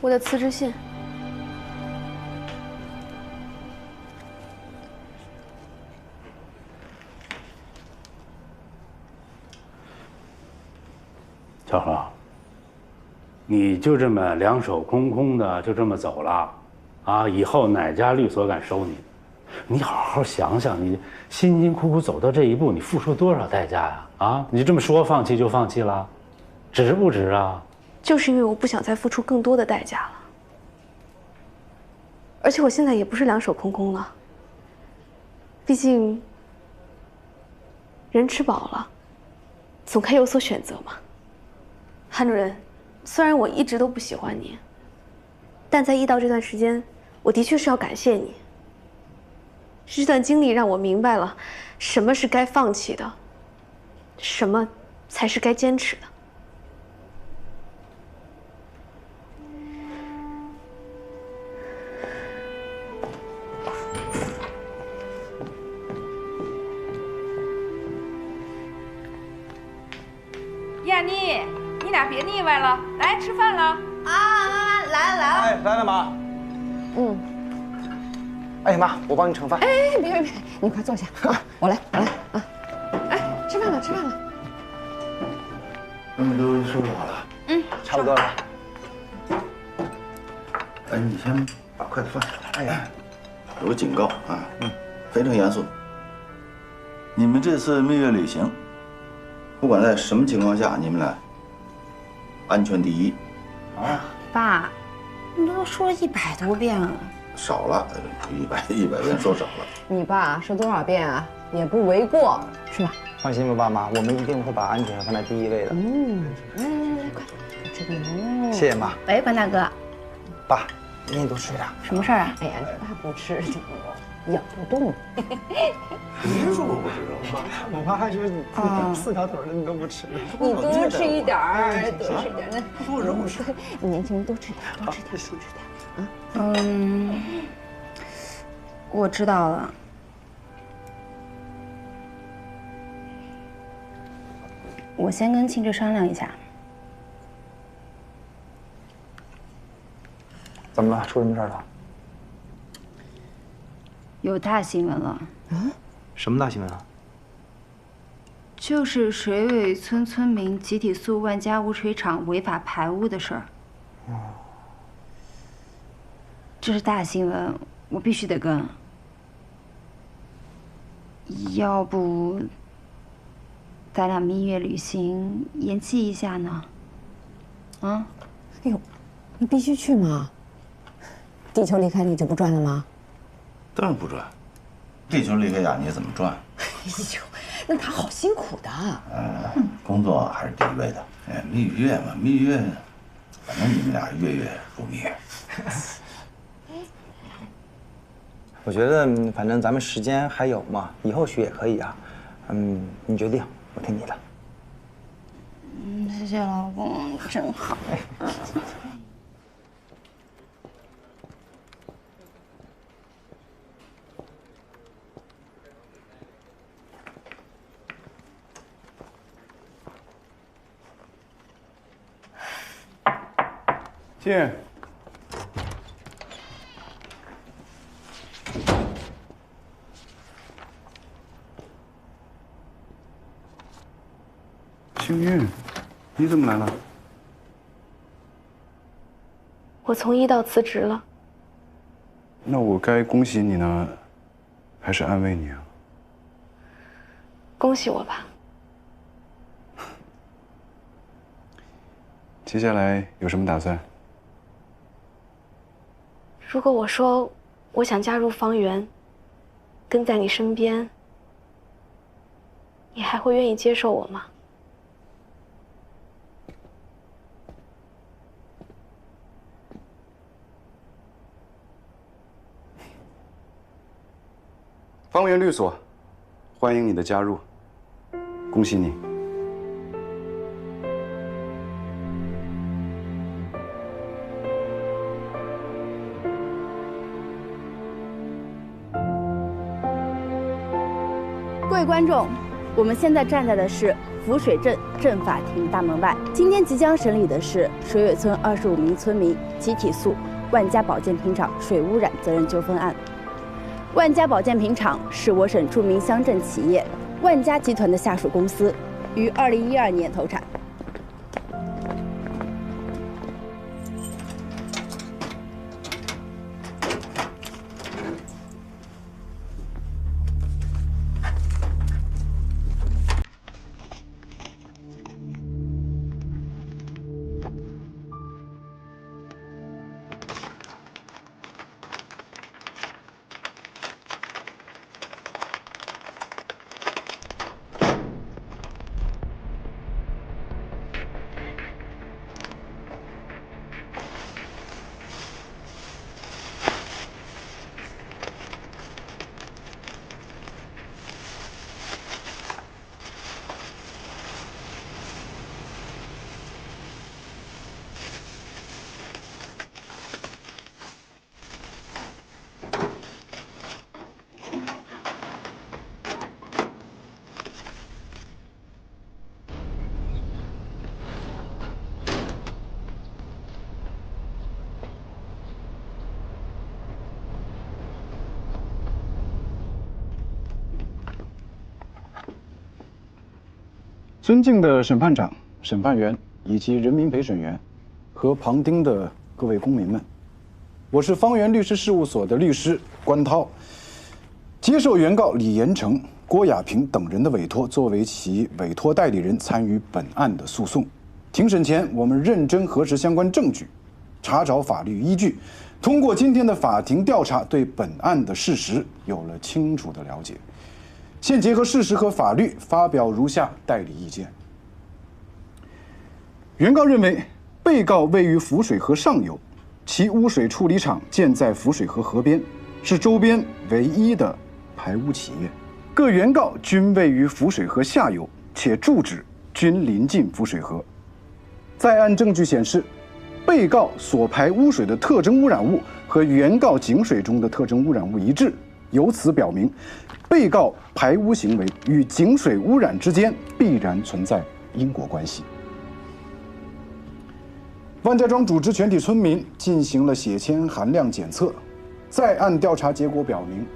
我的辞职信。
小何，你就这么两手空空的就这么走了，啊？以后哪家律所敢收你？你好好想想，你辛辛苦苦走到这一步，你付出多少代价呀？啊，你这么说放弃就放弃了，值不值啊？
就是因为我不想再付出更多的代价了，而且我现在也不是两手空空了。毕竟，人吃饱了，总该有所选择嘛。韩主任，虽然我一直都不喜欢你，但在医道这段时间，我的确是要感谢你。这段经历让我明白了，什么是该放弃的，什么才是该坚持的。
亚妮，你俩别腻歪了，来吃饭了。
啊，来了来了。
哎，来了妈。
嗯。哎妈，我帮你盛饭。
哎，别，你快坐下啊，我来啊。哎，吃饭了吃饭了。
都收拾好了。
嗯，
差不多了。哎，你先把筷子放下。哎呀，有个警告啊，非常严肃。你们这次蜜月旅行，不管在什么情况下，你们俩安全第一。啊，
爸，你都说了100多遍了。
少了100遍说少了。
你爸说多少遍啊，也不为过，是吧？
放心吧，爸妈，我们一定会把安全放在第一位的。
来，快，这个哦。
谢谢妈。
喂，关大哥。
爸，你多吃点。
什么事儿啊？
哎呀，爸不吃，咬不动。
谁说我不吃肉？我妈还说你4条腿的你都不吃。
你多吃一点儿，多吃一点。那
多肉吃。
你年轻人多吃点，多吃点，多吃点。
我知道了。我先跟庆志商量一下。
怎么了？出什么事了？
有大新闻了。
什么大新闻啊？
就是水尾村村民集体诉万家污水厂违法排污的事儿。这是大新闻，我必须得跟。要不，咱俩蜜月旅行延期一下呢？啊？
哎呦，你必须去吗？地球离开你就不转了吗？
当然不转，地球离开雅尼怎么转？
哎呦，那他好辛苦的。
工作还是第一位的。哎，蜜月嘛，蜜月，反正你们俩月月如蜜月。
我觉得反正咱们时间还有嘛，以后学也可以啊。你决定，我听你的。
谢谢老公，真好。
进。幸运，你怎么来了？
我从医到辞职了。
那我该恭喜你呢，还是安慰你啊？
恭喜我吧。
接下来有什么打算？
如果我说我想加入方圆，跟在你身边，你还会愿意接受我吗？
方圆律所，欢迎你的加入，恭喜你。
各位观众，我们现在站在的是浮水镇镇法庭大门外。今天即将审理的是水尾村25名村民集体诉万家保健品厂水污染责任纠纷案。万家保健品厂是我省著名乡镇企业万家集团的下属公司，于2012年投产。
尊敬的审判长、审判员以及人民陪审员和旁听的各位公民们，我是方圆律师事务所的律师关涛，接受原告李延成、郭亚平等人的委托，作为其委托代理人参与本案的诉讼。庭审前，我们认真核实相关证据，查找法律依据，通过今天的法庭调查，对本案的事实有了清楚的了解。现结合事实和法律发表如下代理意见。原告认为，被告位于浮水河上游，其污水处理厂建在浮水河河边，是周边唯一的排污企业。各原告均位于浮水河下游，且住址均临近浮水河。在案证据显示，被告所排污水的特征污染物和原告井水中的特征污染物一致，由此表明，被告排污行为与井水污染之间必然存在因果关系。万家庄组织全体村民进行了血铅含量检测，在案调查结果表明：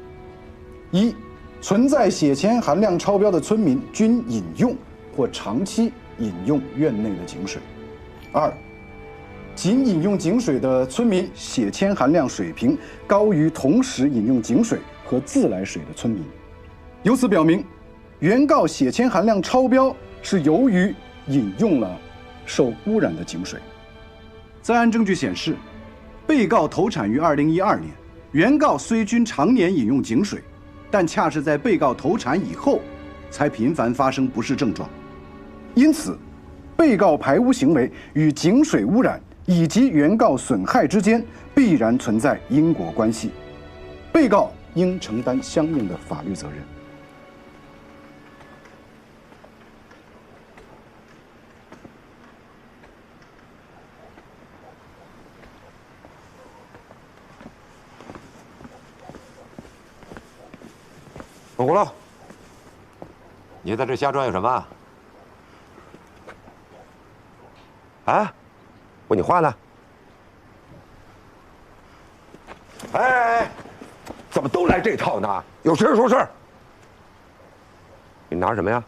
一、存在血铅含量超标的村民均饮用或长期饮用院内的井水。2、仅饮用井水的村民血铅含量水平高于同时饮用井水和自来水的村民。由此表明，原告血铅含量超标是由于饮用了受污染的井水。在案证据显示，被告投产于2012年，原告虽均常年饮用井水，但恰是在被告投产以后，才频繁发生不适症状。因此，被告排污行为与井水污染以及原告损害之间必然存在因果关系，被告应承担相应的法律责任。
红葫芦，你在这瞎转悠什么？啊？问你话呢？哎，怎么都来这套呢？有事说事。你拿什么呀？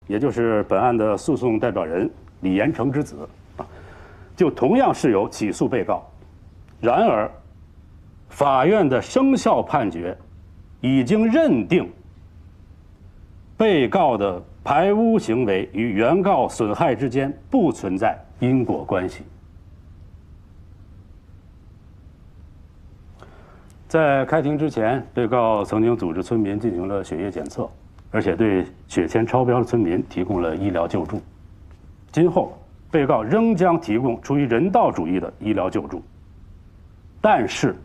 也就是本案的诉讼代表人李延成之子，就同样是有起诉被告。然而，法院的生效判决已经认定被告的排污行为与原告损害之间不存在因果关系。在开庭之前，被告曾经组织村民进行了血液检测，而且对血铅超标的村民提供了医疗救助。今后，被告仍将提供出于人道主义的医疗救助。但是，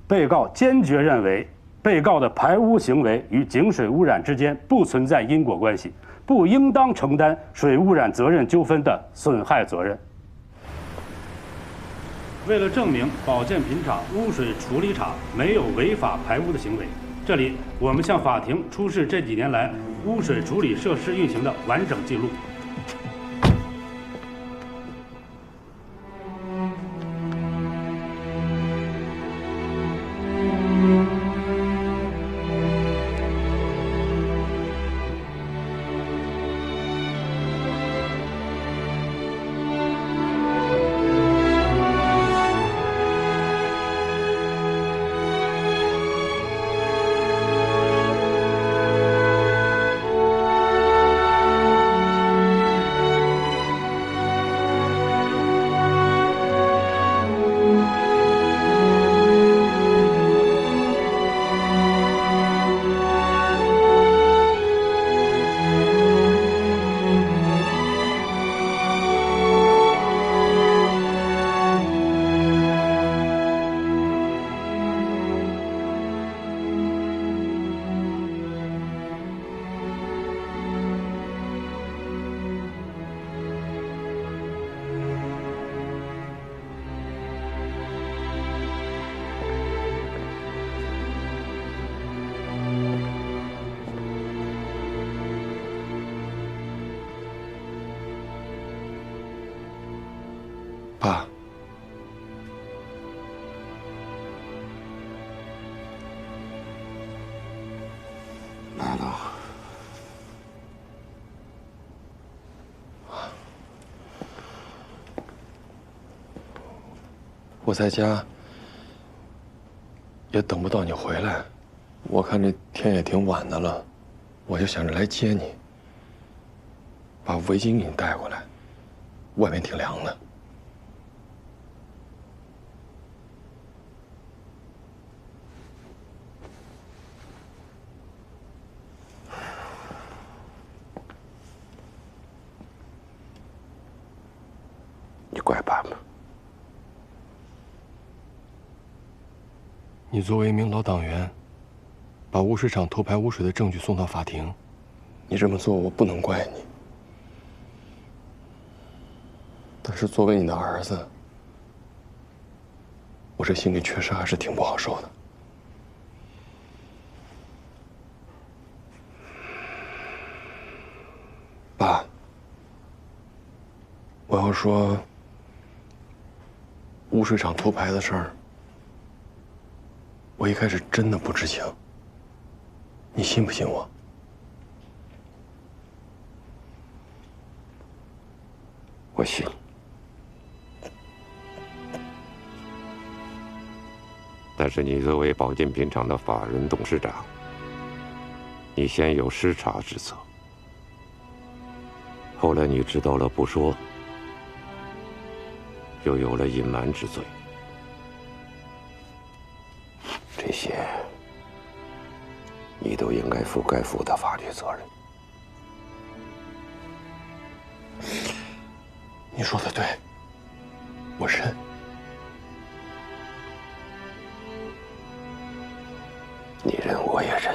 被告坚决认为，被告的排污行为与井水污染之间不存在因果关系，不应当承担水污染责任纠纷的损害责任。为了证明保健品厂污水处理厂没有违法排污的行为，这里我们向法庭出示这几年来污水处理设施运行的完整记录。
爸。
来了。
我在家也等不到你回来，我看这天也挺晚的了，我就想着来接你，把围巾给你带过来，外面挺凉的。
你怪爸爸。
你作为一名老党员，把污水厂偷排污水的证据送到法庭，你这么做我不能怪你。但是作为你的儿子，我这心里确实还是挺不好受的。爸，我要说污水厂偷排的事儿，我一开始真的不知情，你信不信我？
我信。但是你作为保健品厂的法人董事长，你先有失察之责，后来你知道了不说，又有了隐瞒之罪。这些，你都应该负该负的法律责任。
你说的对，我认。
你认，我也认。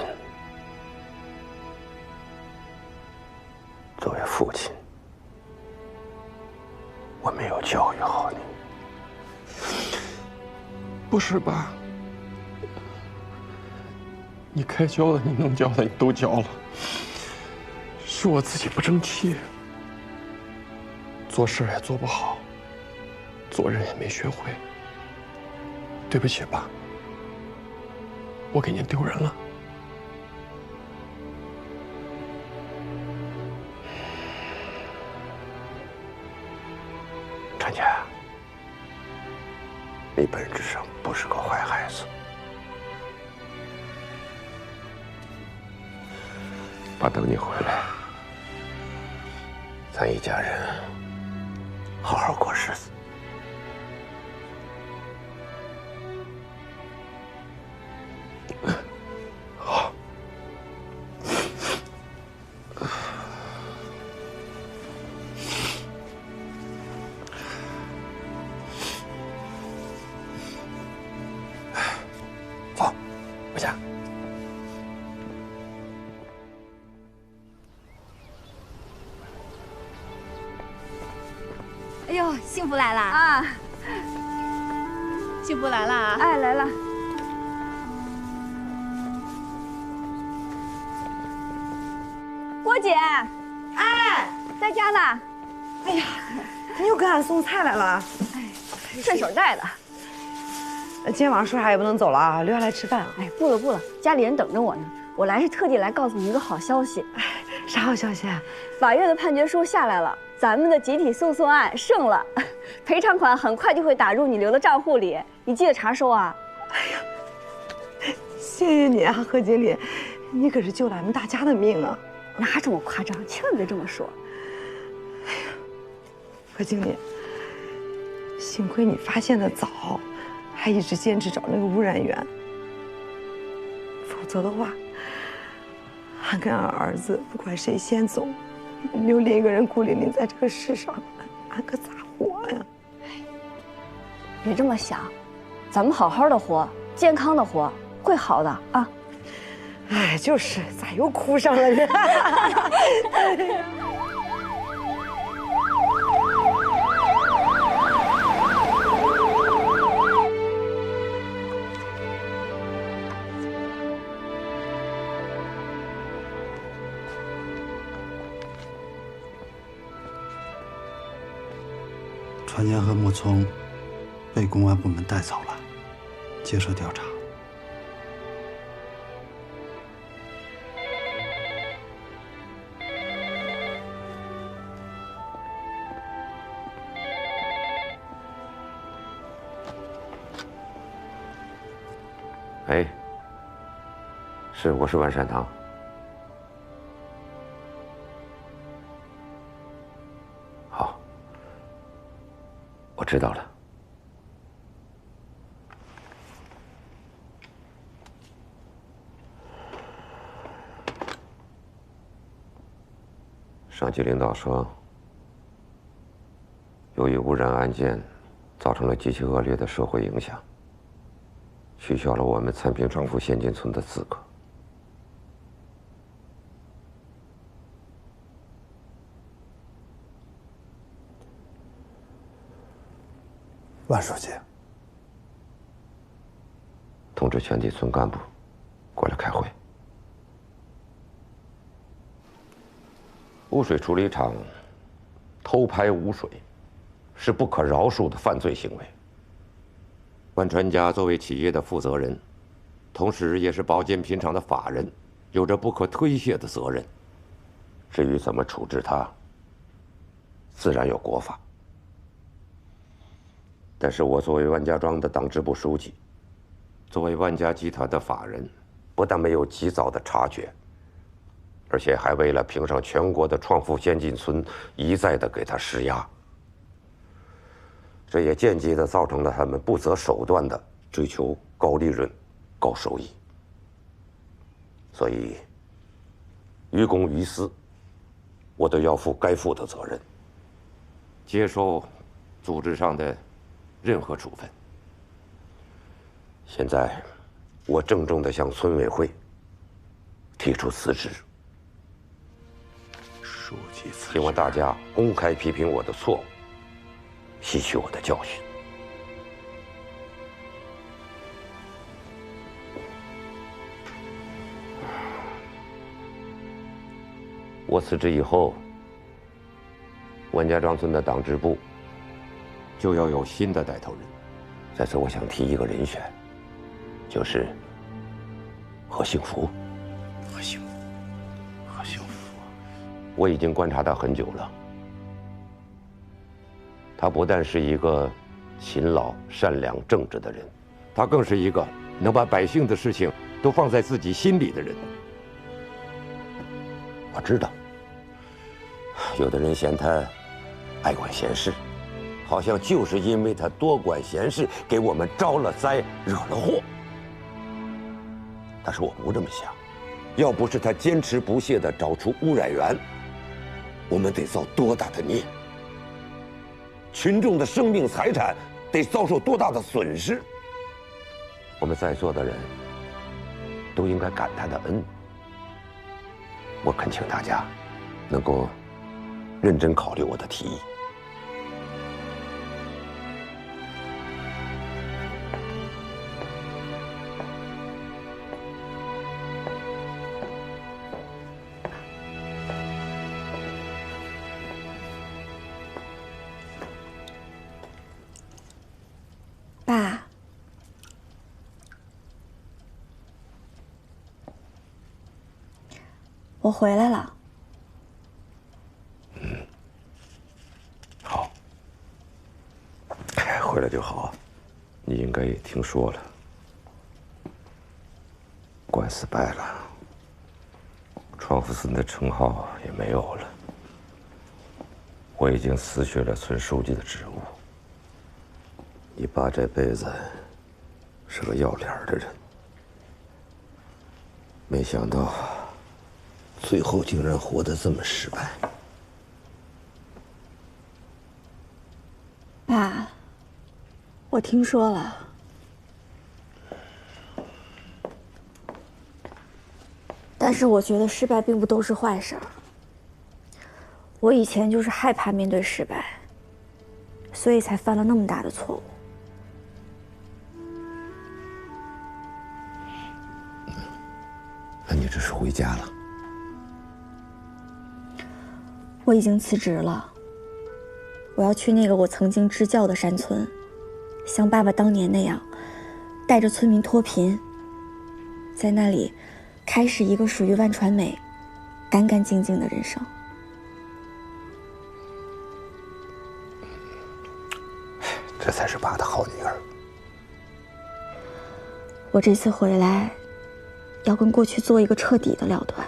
作为父亲，我没有教育好你。
不是爸，你该教的、你能教的，你都教了，是我自己不争气，做事也做不好，做人也没学会。对不起，爸，我给您丢人了。
陈家，你本质上不是个坏孩子。爸，等你回来，咱一家人好好过日子。
好。走，回家。
哎呦，幸福来啦！啊，
幸福来啦！
哎，来了。郭姐，哎，在家呢。
哎呀，你又给俺送菜来了。
哎，顺手带的。
今天晚上是不是也不能走了啊？留下来吃饭啊？
哎，不了不了，家里人等着我呢。我来是特地来告诉你一个好消息。
哎，啥好消息啊？
法院的判决书下来了，咱们的集体诉讼案胜了，赔偿款很快就会打入你留的账户里，你记得查收啊。
哎呀，谢谢你啊，何经理，你可是救了俺们大家的命啊！
哪这么夸张？千万别这么说。
哎呀，何经理，幸亏你发现的早，还一直坚持找那个污染源，否则的话，俺跟俺儿子不管谁先走，留另一个人孤零零在这个世上，俺可咋活呀？
别这么想，咱们好好的活，健康的活，会好的啊。
哎，就是，咋又哭上了呢？
船江和木聪被公安部门带走了，接受调查。
哎，我是万善堂。好，我知道了。上级领导说，由于污染案件造成了极其恶劣的社会影响，取消了我们参平创富先进村的资格。
万书记，
通知全体村干部过来开会。污水处理厂偷排污水是不可饶恕的犯罪行为。万传家作为企业的负责人，同时也是保健品厂的法人，有着不可推卸的责任。至于怎么处置他，自然有国法。但是我作为万家庄的党支部书记，作为万家集团的法人，不但没有及早的察觉，而且还为了评上全国的创富先进村，一再的给他施压。这也间接的造成了他们不择手段的追求高利润、高收益。所以，于公于私，我都要负该负的责任，接受组织上的任何处分。现在，我郑重地向村委会提出辞职。
书记辞职，
希望大家公开批评我的错误，吸取我的教训。我辞职以后，万家庄村的党支部就要有新的带头人。在此，我想提一个人选，就是何幸福。
何幸福，
我已经观察他很久了。他不但是一个勤劳、善良、正直的人，他更是一个能把百姓的事情都放在自己心里的人。我知道，有的人嫌他爱管闲事，好像就是因为他多管闲事，给我们招了灾，惹了祸。但是我不这么想，要不是他坚持不懈地找出污染源，我们得遭多大的孽？群众的生命财产得遭受多大的损失？我们在座的人都应该感他的恩。我恳请大家能够认真考虑我的提议。
爸，我回来了。
好，回来就好。你应该也听说了，官司败了，创富村的称号也没有了。我已经辞去了村书记的职务。你爸这辈子是个要脸的人，没想到最后竟然活得这么失败。
爸，我听说了。但是我觉得失败并不都是坏事儿。我以前就是害怕面对失败，所以才犯了那么大的错误。
那你这是回家了？
我已经辞职了。
我要去那个我曾经支教的山村，像爸爸当年那样，带着村民脱贫，在那里开始一个属于万传媒干干净净的人生。
这才是爸的好女儿。
我这次回来，要跟过去做一个彻底的了断。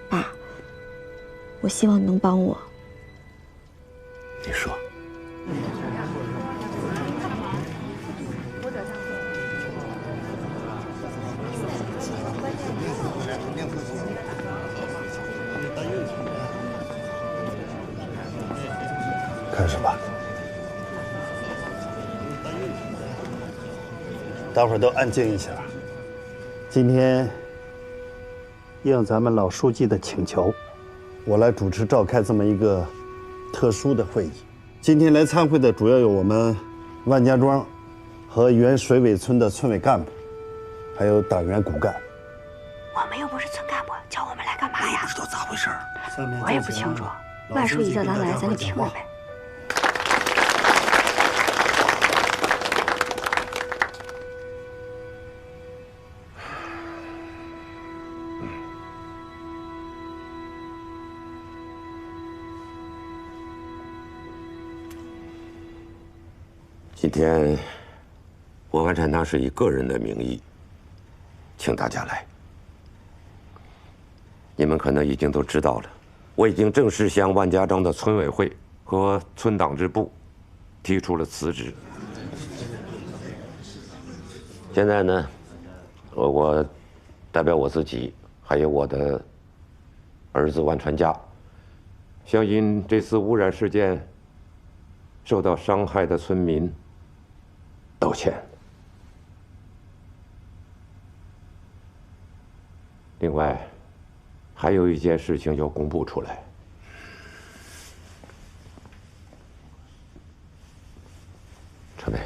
爸，我希望你能帮我。
你说。开始吧。
大伙儿都安静一下。今天应咱们老书记的请求，我来主持召开这么一个特殊的会议。今天来参会的主要有我们万家庄和原水尾村的村委干部，还有党员骨干。
我们又不是村干部，叫我们来干嘛呀？
不知道咋回事。
我也不清楚。万书记叫咱来，咱就听着呗。
今天，我万产堂是以个人的名义，请大家来。你们可能已经都知道了，我已经正式向万家庄的村委会和村党支部提出了辞职。现在呢，我代表我自己，还有我的儿子万传家，向因这次污染事件受到伤害的村民道歉。另外，还有一件事情要公布出来。陈梅，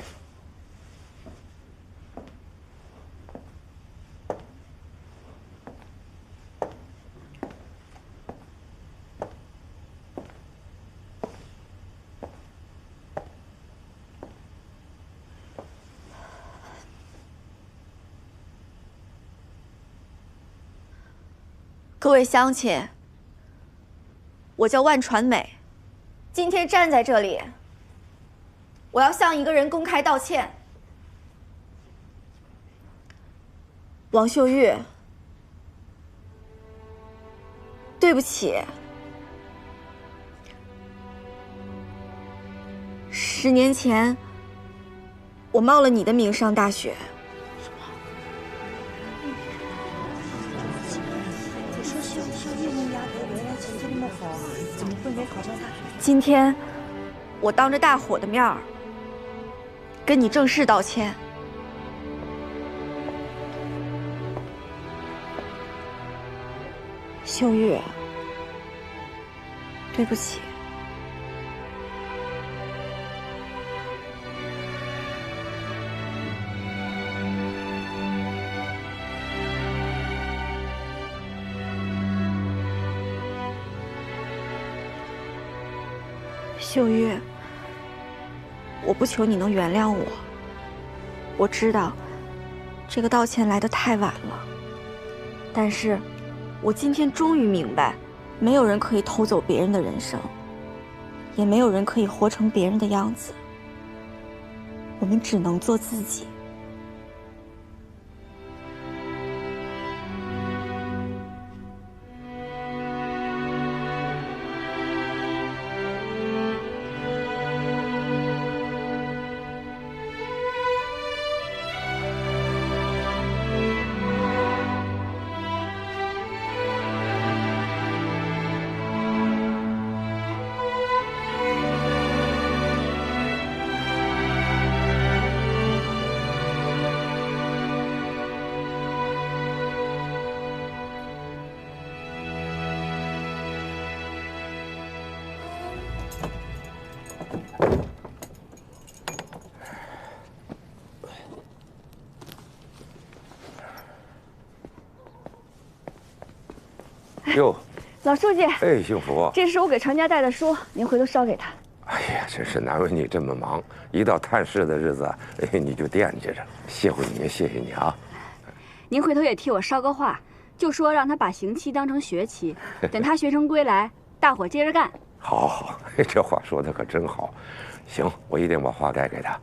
各位乡亲，我叫万传美，今天站在这里，我要向一个人公开道歉。王秀玉，对不起，10年前我冒了你的名上大学。今天，我当着大伙的面儿，跟你正式道歉。秀玉，对不起。秀玉，我不求你能原谅我。我知道，这个道歉来得太晚了。但是，我今天终于明白，没有人可以偷走别人的人生，也没有人可以活成别人的样子。我们只能做自己。
哟，
老书记，
哎，幸福，
这是我给常家带的书，您回头捎给他。
呀，真是难为你这么忙，一到探视的日子，你就惦记着。谢回你，谢谢你啊！
您回头也替我捎个话，就说让他把刑期当成学期，等他学成归来，大伙接着干。
好，这话说的可真好。行，我一定把话带给他。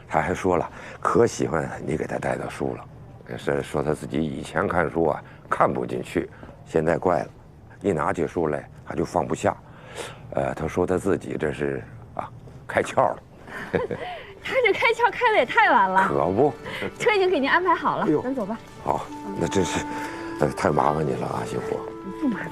他还说了，可喜欢你给他带的书了，是说他自己以前看书啊看不进去，现在怪了，一拿起书来他就放不下。他说他自己这是开窍了。
他这开窍开的也太晚了。
可不，
车已经给您安排好了，咱走吧。
好，那真是，太麻烦你了啊，幸福。
不麻烦。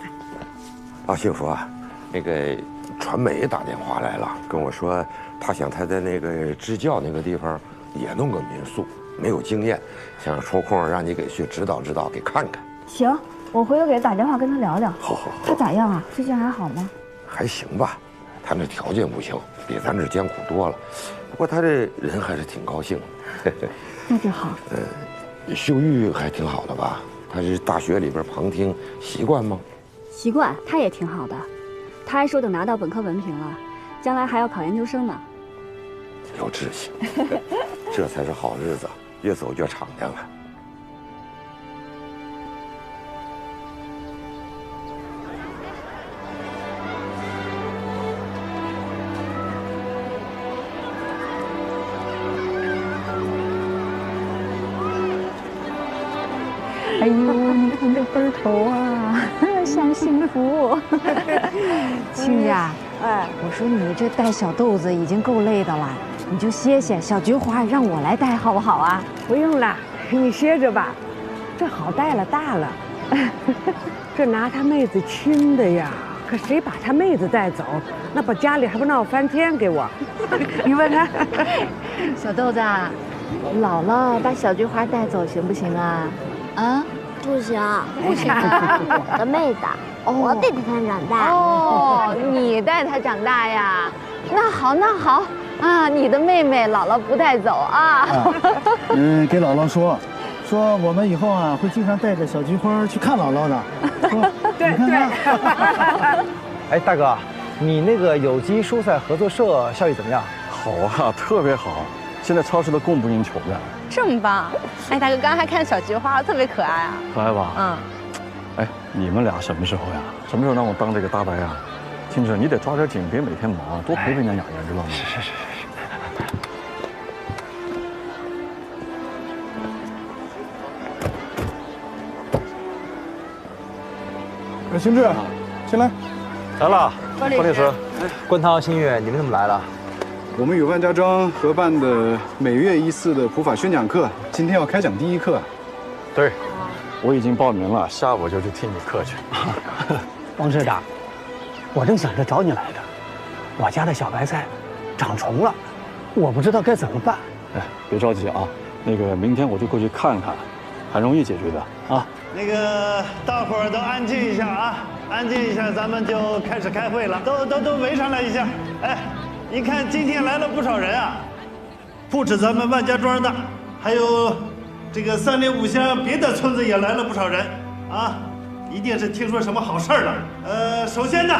啊，幸福啊，那个传媒打电话来了，跟我说他想他在那个支教那个地方也弄个民宿，没有经验，想抽空让你给去指导指导，给看看。
行，我回头给他打电话跟他聊聊。
好。
他咋样啊？最近还好吗？
还行吧，他那条件不行，比咱这艰苦多了。不过他这人还是挺高兴的。
那就好。
秀玉还挺好的吧？他是大学里边旁听，习惯吗？
习惯，他也挺好的。他还说等拿到本科文凭了，将来还要考研究生呢。
有志气，这才是好日子，越走越敞亮了。
哎呦，你看这分头啊，像幸福。亲家，我说你这带小豆子已经够累的了，你就歇歇。小菊花让我来带好不好啊？
不用了，你歇着吧。这好带了大了，这拿他妹子亲的呀，可谁把他妹子带走，那把家里还不闹翻天给我？你问他。
小豆子，姥姥把小菊花带走行不行啊？啊？
不行，不行，我的妹子，我得带她长大。
哦，你带她长大呀？那好，那好啊，你的妹妹姥姥不带走啊。
给姥姥说我们以后啊会经常带着小菊花去看姥姥的。
对。
哎，大哥，你那个有机蔬菜合作社效益怎么样？
好啊，特别好，现在超市都供不应求的。
这么棒！哎，大哥，刚才还看小菊花，特别可爱啊。
可爱吧？
嗯。
哎，你们俩什么时候呀？什么时候让我当这个大白呀？听着，你得抓点紧，别每天忙，多陪陪人家雅雅，知道吗？是。
行志，进来。
来了，
关律师。
关涛、新月，你们怎么来了？
我们与万家庄合办的每月一次的普法宣讲课，今天要开讲第1课。对，我已经报名了，下午就去听你课去。
王社长，我正想着找你来的，我家的小白菜长虫了，我不知道该怎么办。
哎，别着急啊，那个明天我就过去看看，很容易解决的啊。
那个大伙儿都安静一下啊，安静一下，咱们就开始开会了。都围上来一下，哎。你看，今天来了不少人啊，不止咱们万家庄的，还有这个3里5乡别的村子也来了不少人啊，一定是听说什么好事儿了。首先呢，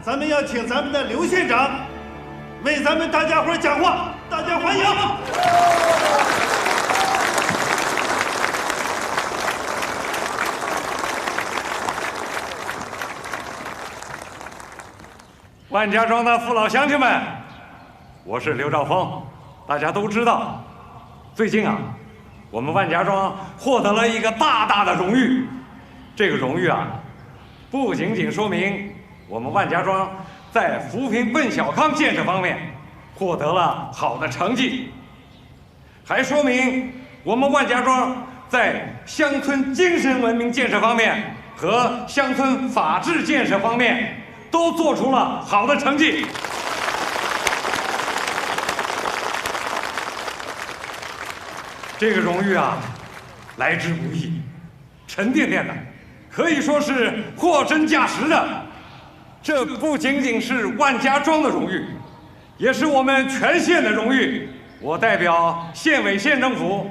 咱们要请咱们的刘县长为咱们大家伙讲话，大家欢迎。
万家庄的父老乡亲们，我是刘兆峰。大家都知道，最近啊，我们万家庄获得了一个大大的荣誉。这个荣誉啊，不仅仅说明我们万家庄在扶贫奔小康建设方面获得了好的成绩，还说明我们万家庄在乡村精神文明建设方面和乡村法治建设方面都做出了好的成绩。这个荣誉啊，来之不易，沉甸甸的，可以说是货真价实的。这不仅仅是万家庄的荣誉，也是我们全县的荣誉。我代表县委县政府，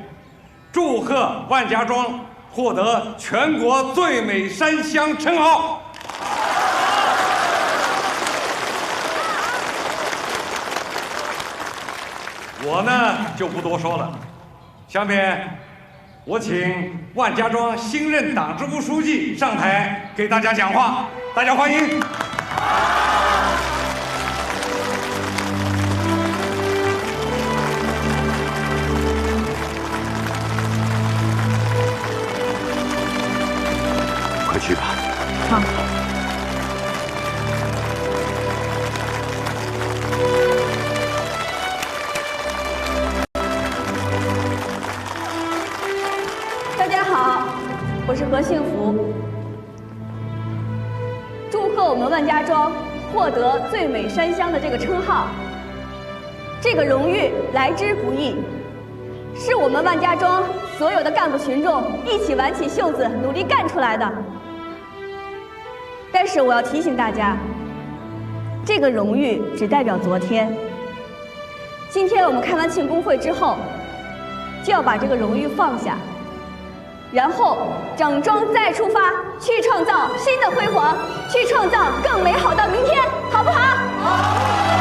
祝贺万家庄获得全国最美山乡称号。我呢就不多说了。下面我请万家庄新任党支部书记上台给大家讲话，大家欢迎。
快去吧。
好。大家好，我是何幸福。祝贺我们万家庄获得最美山乡的这个称号。这个荣誉来之不易，是我们万家庄所有的干部群众一起挽起袖子努力干出来的。但是我要提醒大家，这个荣誉只代表昨天。今天我们开完庆功会之后，就要把这个荣誉放下，然后整装再出发，去创造新的辉煌，去创造更美好的明天，好不好？好。